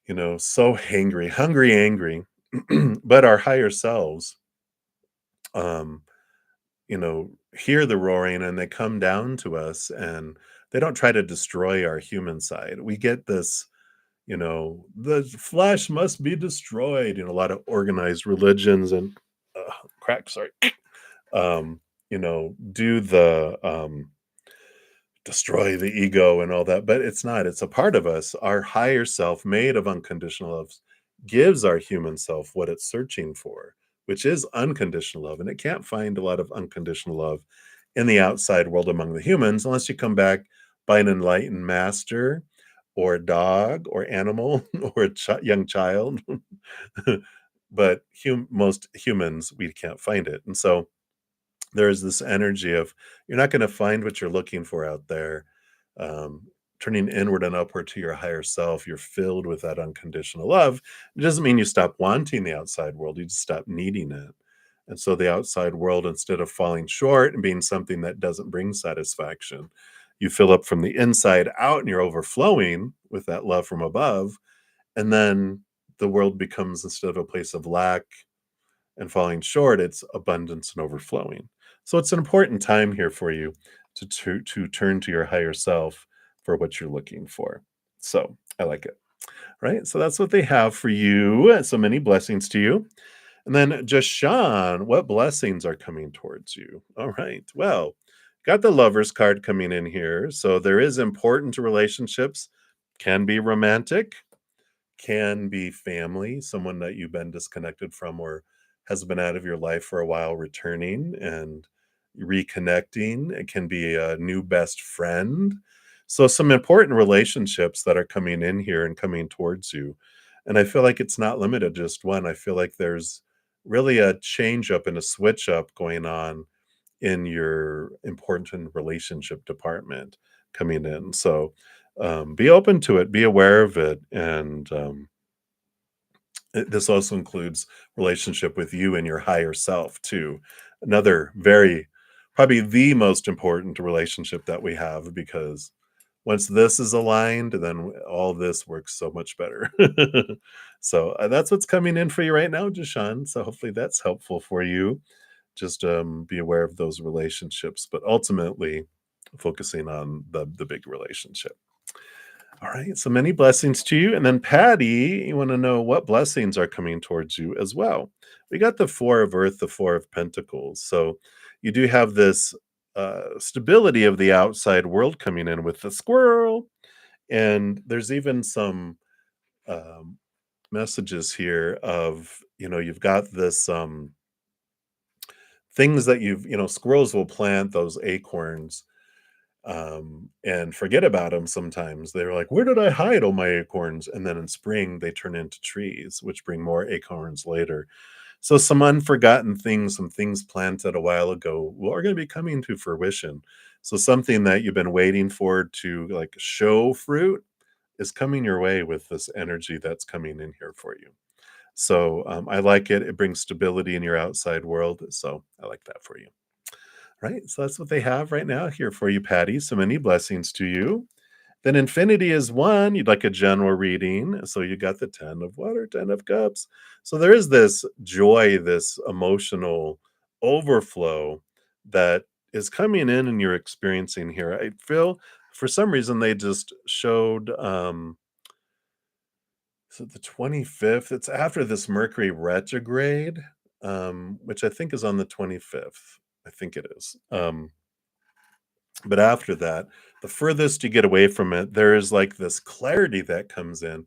so hangry, hungry, angry. But our higher selves, um, hear the roaring and they come down to us and they don't try to destroy our human side. We get this, the flesh must be destroyed in a lot of organized religions and crack, sorry. Do the destroy the ego and all that, but it's not. It's a part of us. Our higher self, made of unconditional love, gives our human self what it's searching for, which is unconditional love. And it can't find a lot of unconditional love in the outside world among the humans unless you come back by an enlightened master or a dog or animal or a young child. But most humans, we can't find it. And so there's this energy of you're not going to find what you're looking for out there. um, Turning inward and upward to your higher self, you're filled with that unconditional love. It doesn't mean you stop wanting the outside world, you just stop needing it. And so the outside world, instead of falling short and being something that doesn't bring satisfaction, you fill up from the inside out and you're overflowing with that love from above. And then the world becomes, instead of a place of lack and falling short, it's abundance and overflowing. So it's an important time here for you to turn to your higher self for what you're looking for. So I like it. Right. So that's what they have for you. So many blessings to you. And then just Sean, what blessings are coming towards you? All right. Well, got the lovers card coming in here. So there is important to relationships, can be romantic, can be family, someone that you've been disconnected from or has been out of your life for a while, returning and reconnecting. It can be a new best friend. So, some important relationships that are coming in here and coming towards you. And I feel like it's not limited to just one. I feel like there's really a change up and a switch up going on in your important relationship department coming in. So, be open to it, be aware of it, and this also includes relationship with you and your higher self too. Another very, probably the most important relationship that we have, because once this is aligned, then all this works so much better. So that's what's coming in for you right now, Deshaun. So hopefully that's helpful for you. Just be aware of those relationships, but ultimately focusing on the big relationship. All right. So many blessings to you. And then Patty, you want to know what blessings are coming towards you as well. We got the Four of Earth, the Four of Pentacles. So you do have this stability of the outside world coming in with the squirrel. And there's even some um, messages here of, you've got this things that squirrels will plant those acorns and forget about them sometimes. They're like, "Where did I hide all my acorns?" And then in spring, they turn into trees, which bring more acorns later. So some unforgotten things, some things planted a while ago, are going to be coming to fruition. So something that you've been waiting for to like show fruit is coming your way with this energy that's coming in here for you. So I like it. It brings stability in your outside world. So I like that for you. Right. So that's what they have right now here for you, Patty. So many blessings to you. Then infinity is one. You'd like a general reading. So you got the 10 of water, 10 of cups. So there is this joy, this emotional overflow that is coming in and you're experiencing here. I feel for some reason they just showed so the 25th, it's after this Mercury retrograde, which I think is on the 25th. I think it is. But after that, the furthest you get away from it, there is like this clarity that comes in.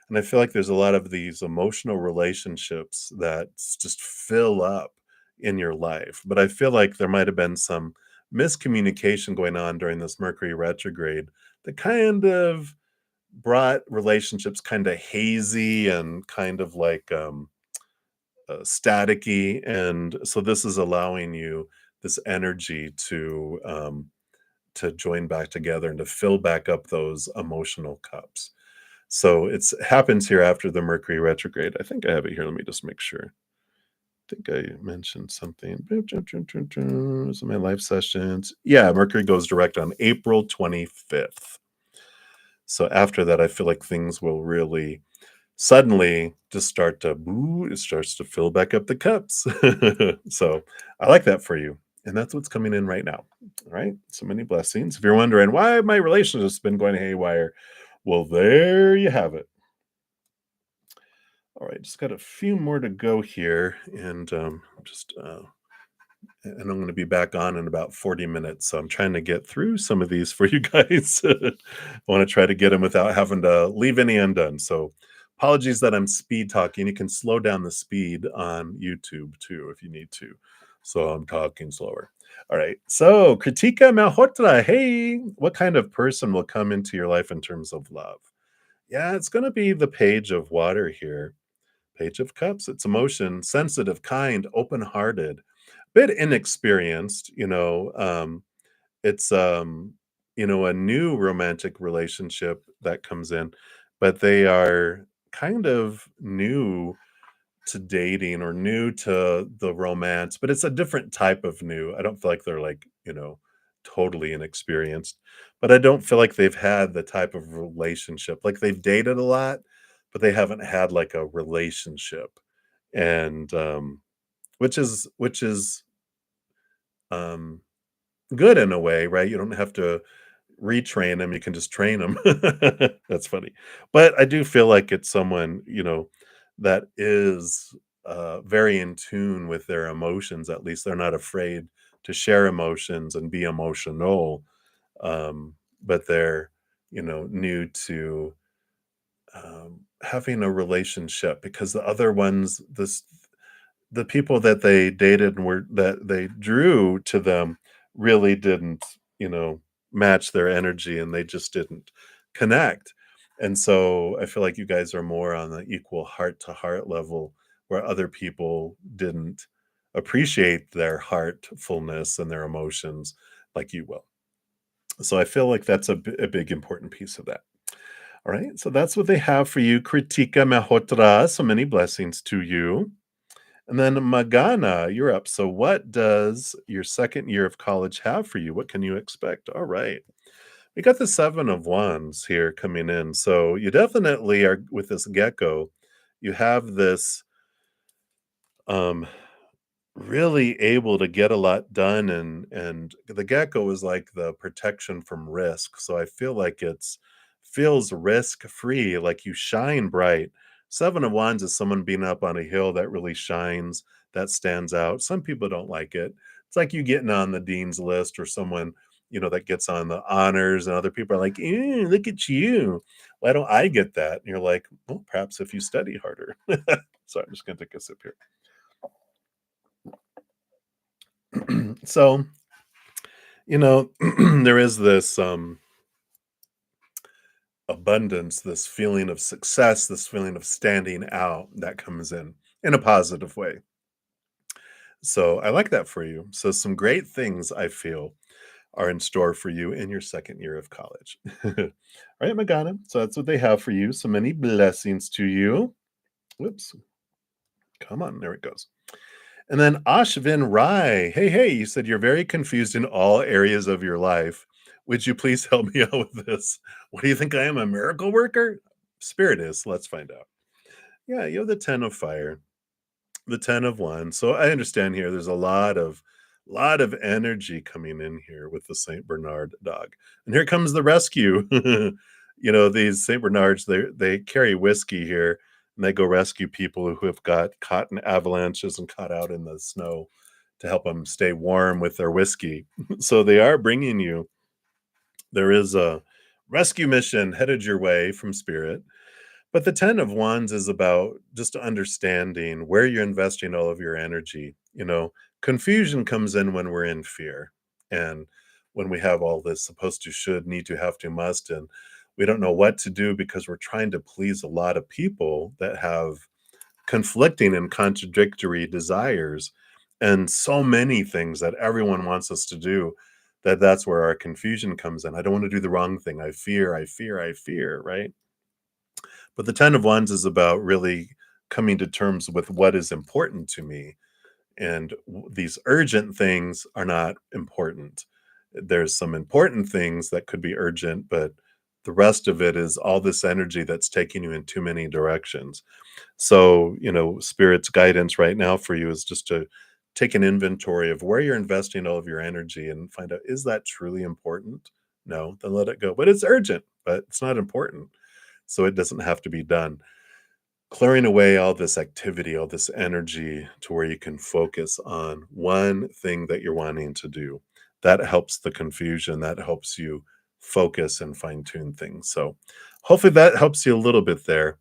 And I feel like there's a lot of these emotional relationships that just fill up in your life. But I feel like there might have been some miscommunication going on during this Mercury retrograde that kind of brought relationships kind of hazy and kind of like staticky. And so this is allowing you this energy to join back together and to fill back up those emotional cups. So it's happens here after the Mercury retrograde. I think I have it here. Let me just make sure. I think I mentioned something. So my live sessions. Yeah, Mercury goes direct on April 25th. So after that, I feel like things will really suddenly just start to boo, it starts to fill back up the cups. So I like that for you. And that's what's coming in right now. All right. So many blessings. If you're wondering why my relationship's been going haywire, well, there you have it. All right. Just got a few more to go here. And I'm going to be back on in about 40 minutes. So I'm trying to get through some of these for you guys. I want to try to get them without having to leave any undone. So apologies that I'm speed talking. You can slow down the speed on YouTube too if you need to. So I'm talking slower. All right. So Kritika Malhotra. Hey, what kind of person will come into your life in terms of love? Yeah, it's going to be the page of water here. Page of Cups, it's emotion, sensitive, kind, open-hearted, bit inexperienced, it's a new romantic relationship that comes in, but they are kind of new to dating or new to the romance, but it's a different type of new. I don't feel like they're like, totally inexperienced, but I don't feel like they've had the type of relationship. Like they've dated a lot, but they haven't had like a relationship. And which is um good in a way, right? You don't have to retrain them, you can just train them. That's funny. But I do feel like it's someone, that is, very in tune with their emotions, at least they're not afraid to share emotions and be emotional, but they're, new to, having a relationship because the other ones, the people that they dated and were that they drew to them really didn't, match their energy and they just didn't connect. And so I feel like you guys are more on the equal heart to heart level where other people didn't appreciate their heartfulness and their emotions like you will. So I feel like that's a big important piece of that. All right. So that's what they have for you. Kritika Mahotra. So many blessings to you. And then Magana, you're up. So what does your second year of college have for you? What can you expect? All right. We got the 7 of Wands here coming in. So you definitely are with this gecko, you have this um really able to get a lot done, and the gecko is like the protection from risk. So I feel like it's feels risk free, like you shine bright. 7 of Wands is someone being up on a hill that really shines, that stands out. Some people don't like it. It's like you getting on the dean's list or someone, that gets on the honors and other people are like, look at you. Why don't I get that? And you're like, well, perhaps if you study harder. So I'm just going to take a sip here. So, there is this abundance, this feeling of success, this feeling of standing out that comes in a positive way. So I like that for you. So some great things I feel are in store for you in your second year of college. All right, Magana. So that's what they have for you. So many blessings to you. Whoops. Come on. There it goes. And then Ashvin Rai. Hey, hey, you said you're very confused in all areas of your life. Would you please help me out with this? What do you think I am, a miracle worker? Spirit is. Let's find out. Yeah, you have the 10 of fire, the 10 of wands. So I understand here there's a lot of energy coming in here with the Saint Bernard dog. And here comes the rescue. These Saint Bernards, they carry whiskey here and they go rescue people who have got caught in avalanches and caught out in the snow to help them stay warm with their whiskey. So they are bringing you. There is a rescue mission headed your way from spirit, but the 10 of wands is about just understanding where you're investing all of your energy. Confusion comes in when we're in fear and when we have all this supposed to, should, need to, have to, must, and we don't know what to do because we're trying to please a lot of people that have conflicting and contradictory desires and so many things that everyone wants us to do, that's where our confusion comes in. I don't want to do the wrong thing. I fear, I fear, I fear, right? But the 10 of wands is about really coming to terms with what is important to me. And these urgent things are not important. There's some important things that could be urgent, but the rest of it is all this energy that's taking you in too many directions. So, spirit's guidance right now for you is just to take an inventory of where you're investing all of your energy and find out, is that truly important? No, then let it go. But it's urgent, but it's not important. So it doesn't have to be done. Clearing away all this activity, all this energy to where you can focus on one thing that you're wanting to do. That helps the confusion. That helps you focus and fine tune things. So hopefully that helps you a little bit there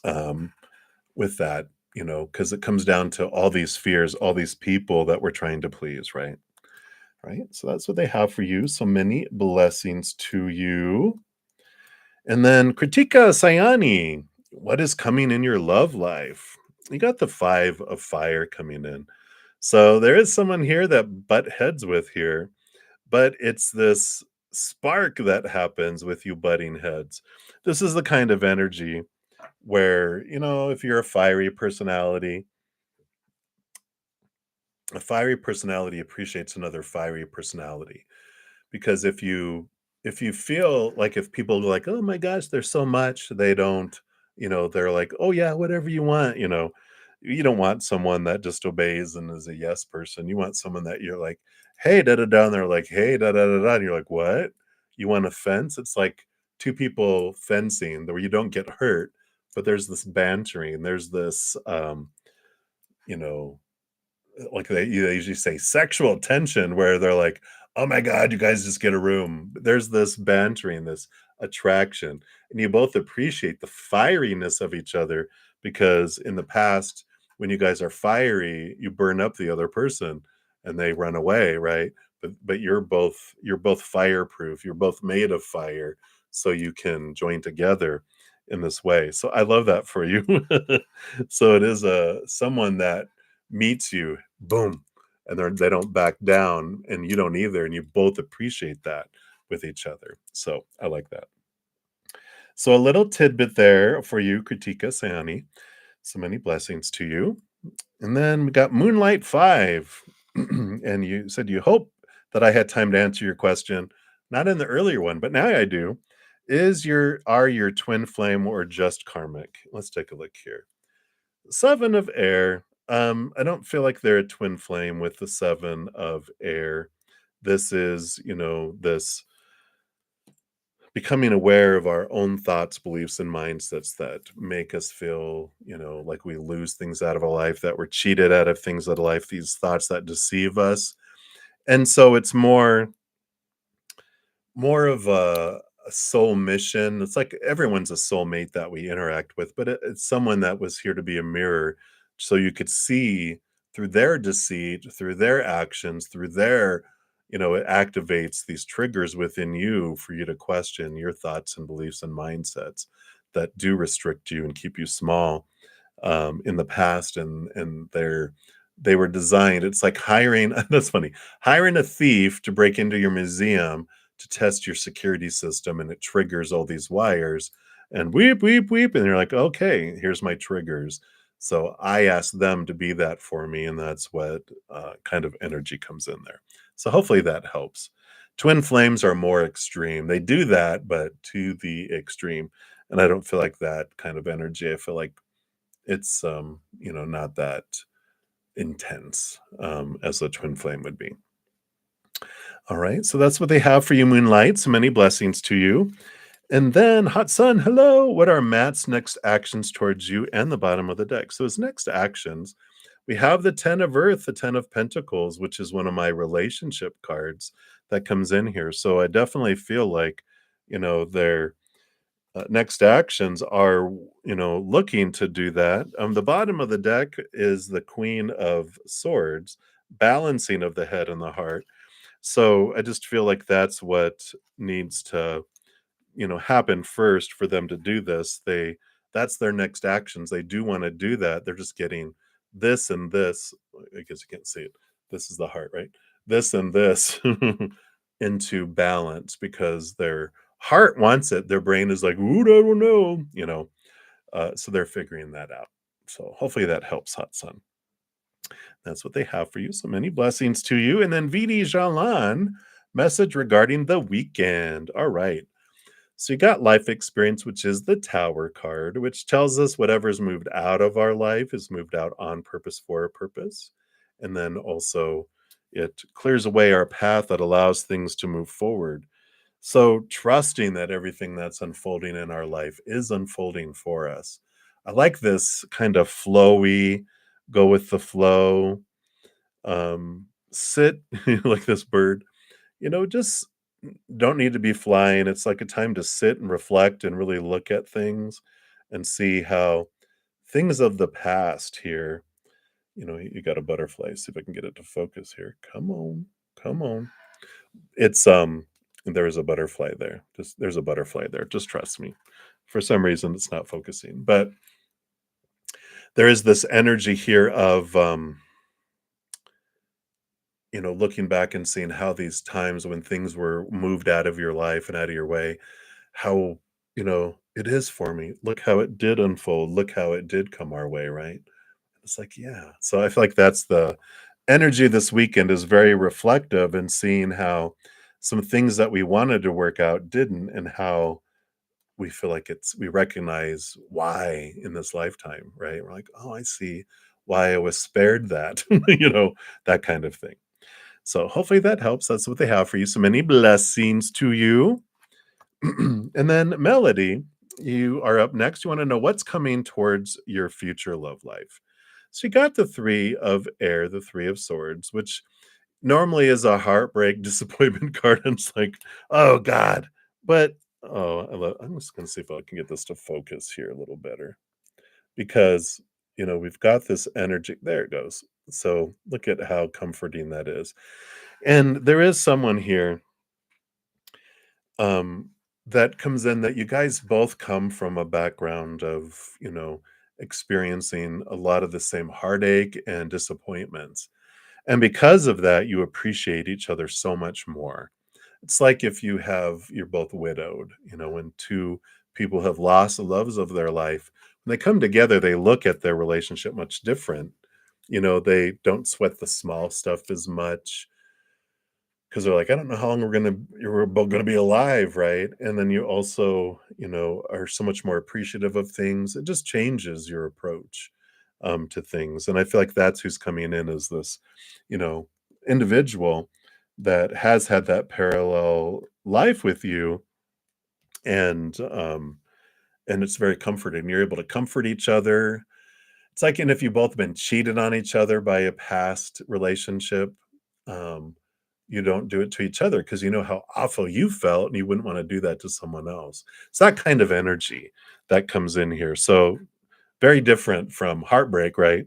um, with that, because it comes down to all these fears, all these people that we're trying to please, right? Right. So that's what they have for you. So many blessings to you. And then Kritika Sayani, what is coming in your love life? You got the 5 of fire coming in. So there is someone here that butt heads with here, but it's this spark that happens with you butting heads. This is the kind of energy where, if you're a fiery personality appreciates another fiery personality. Because if you feel like, if people are like, oh my gosh, there's so much, they don't, they're like, oh yeah, whatever you want, you don't want someone that just obeys and is a yes person. You want someone that you're like, hey, da da da, and they're like, hey, da da da da, and you're like, what? You want a fence? It's like two people fencing where you don't get hurt, but there's this bantering, there's this you know like they usually say sexual tension where they're like, "Oh my god, you guys just get a room." There's this bantering, this attraction, and you both appreciate the fieriness of each other because in the past, when you guys are fiery, you burn up the other person and they run away, right? But you're both fireproof. You're both made of fire, so you can join together in this way. So I love that for you. So it is a someone that meets you, boom, and they don't back down, and you don't either, and you both appreciate that with each other. So I like that. So a little tidbit there for you, Kritika Sayani. So many blessings to you. And then we got Moonlight 5. And you said you hope that I had time to answer your question. Not in the earlier one, but now I do. Are your twin flame or just karmic? Let's take a look here. 7 of air. I don't feel like they're a twin flame with the 7 of air. This is, this becoming aware of our own thoughts, beliefs, and mindsets that make us feel, like we lose things out of our life, that we're cheated out of things out of life, these thoughts that deceive us. And so it's more of a soul mission. It's like everyone's a soulmate that we interact with, but it's someone that was here to be a mirror so you could see through their deceit, through their actions, through their, it activates these triggers within you for you to question your thoughts and beliefs and mindsets that do restrict you and keep you small in the past, and they were designed. It's like hiring. That's funny. Hiring a thief to break into your museum to test your security system, and it triggers all these wires, and weep, weep, weep, and you're like, okay, here's my triggers. So I asked them to be that for me, and that's what kind of energy comes in there. So hopefully that helps. Twin flames are more extreme. They do that, but to the extreme. And I don't feel like that kind of energy. I feel like it's, not that intense, as a twin flame would be. All right, so that's what they have for you, Moonlight. So many blessings to you. And then Hot Sun, hello. What are Matt's next actions towards you and the bottom of the deck? So his next actions, we have the 10 of Earth, the 10 of Pentacles, which is one of my relationship cards that comes in here. So I definitely feel like, they're next actions are, looking to do that. The bottom of the deck is the Queen of Swords, balancing of the head and the heart. So I just feel like that's what needs to, happen first for them to do this. That's their next actions. They do want to do that. They're just getting this and this. I guess you can't see it. This is the heart, right? This and this into balance because their heart wants it. Their brain is like, ooh, I don't know, so they're figuring that out. So hopefully that helps, Hot Sun. That's what they have for you. So many blessings to you. And then VD Jalan, message regarding the weekend. All right. So you got life experience, which is the Tower card, which tells us whatever's moved out of our life is moved out on purpose for a purpose. And then also it clears away our path that allows things to move forward. So trusting that everything that's unfolding in our life is unfolding for us. I like this kind of flowy, go with the flow, sit like this bird, just don't need to be flying. It's like a time to sit and reflect and really look at things and see how things of the past here, you got a butterfly. See if I can get it to focus here. Come on, come on. It's there is a butterfly there. Just there's a butterfly there. Just trust me. For some reason it's not focusing. But there is this energy here of looking back and seeing how these times when things were moved out of your life and out of your way, how, it is for me. Look how it did unfold. Look how it did come our way, right? It's like, yeah. So I feel like that's the energy this weekend is very reflective and seeing how some things that we wanted to work out didn't, and how we feel like we recognize why in this lifetime, right? We're like, oh, I see why I was spared that, that kind of thing. So hopefully that helps. That's what they have for you. So many blessings to you. And then Melody, you are up next. You want to know what's coming towards your future love life. So you got the 3 of air, the 3 of swords, which normally is a heartbreak, disappointment card. And it's like, oh God. But I'm just gonna see if I can get this to focus here a little better. Because we've got this energy. There it goes. So look at how comforting that is. And there is someone here um, that comes in that you guys both come from a background of, experiencing a lot of the same heartache and disappointments. And because of that, you appreciate each other so much more. It's like if you're both widowed, when two people have lost the loves of their life, when they come together, they look at their relationship much different. They don't sweat the small stuff as much because they're like, I don't know how long we're both gonna be alive, right? And then you also, are so much more appreciative of things. It just changes your approach to things. And I feel like that's who's coming in as this, you know, individual that has had that parallel life with you, and and it's very comforting. You're able to comfort each other. It's like, and if you both been cheated on each other by a past relationship, um, you don't do it to each other because you know how awful you felt and you wouldn't want to do that to someone else. It's that kind of energy that comes in here. So very different from heartbreak, right?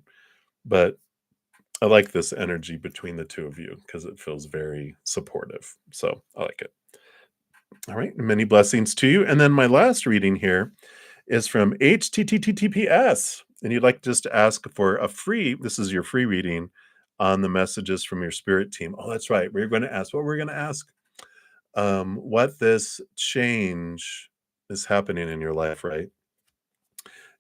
But I like this energy between the two of you because it feels very supportive. So I like it. All right. Many blessings to you. And then my last reading here is from HTTTPS. And you'd like just to ask for a free, this is your free reading on the messages from your spirit team. Oh, that's right. We're going to ask what we're going to ask. What this change is happening in your life, right?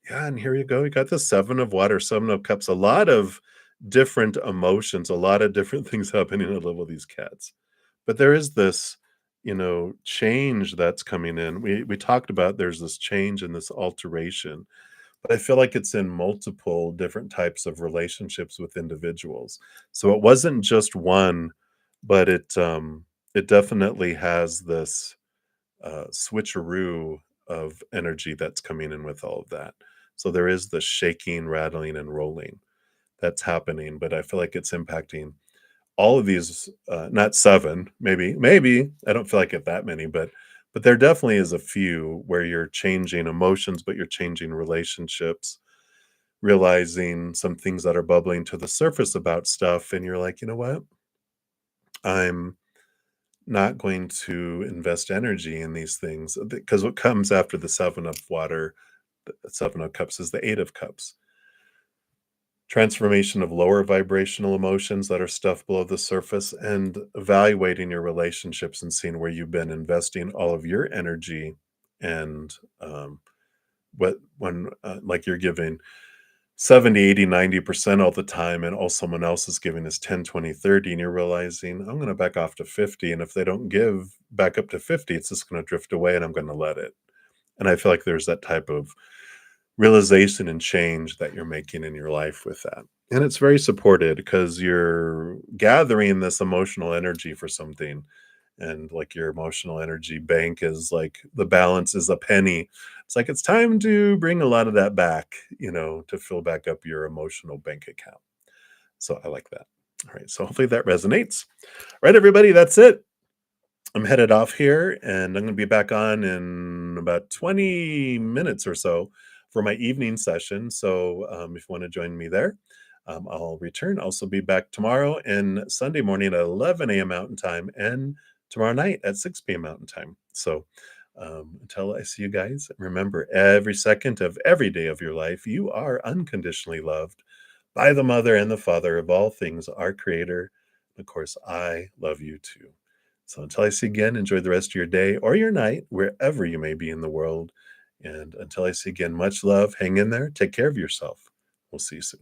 Yeah, and here you go. You got the seven of water, seven of cups, a lot of different emotions, a lot of different things happening. I love all these cats. But there is this, change that's coming in. We talked about there's this change and this alteration, but I feel like it's in multiple different types of relationships with individuals. So it wasn't just one, but it definitely has this switcheroo of energy that's coming in with all of that. So there is the shaking, rattling, and rolling that's happening, but I feel like it's impacting all of these. Not seven, maybe I don't feel like it that many, but there definitely is a few where you're changing emotions, but you're changing relationships, realizing some things that are bubbling to the surface about stuff, and you're like, you know what, I'm not going to invest energy in these things because what comes after the seven of water, the seven of cups, is the eight of cups. Transformation of lower vibrational emotions that are stuff below the surface, and evaluating your relationships and seeing where you've been investing all of your energy, and what when like you're giving 70, 80, 90% all the time, and all someone else is giving is 10, 20, 30, and you're realizing I'm going to back off to 50, and if they don't give back up to 50, it's just going to drift away and I'm going to let it. And I feel like there's that type of realization and change that you're making in your life with that. And it's very supported because you're gathering this emotional energy for something. And like your emotional energy bank is like the balance is a penny. It's like it's time to bring a lot of that back, to fill back up your emotional bank account. So I like that. All right. So hopefully that resonates. All right, everybody, that's it. I'm headed off here and I'm going to be back on in about 20 minutes or so for my evening session. So if you want to join me there, I'll return. I'll also be back tomorrow and Sunday morning at 11 a.m. Mountain Time and tomorrow night at 6 p.m. Mountain Time. So until I see you guys, remember every second of every day of your life, you are unconditionally loved by the Mother and the Father of all things, our Creator. Of course, I love you too. So until I see you again, enjoy the rest of your day or your night, wherever you may be in the world. And until I see you again, much love. Hang in there. Take care of yourself. We'll see you soon.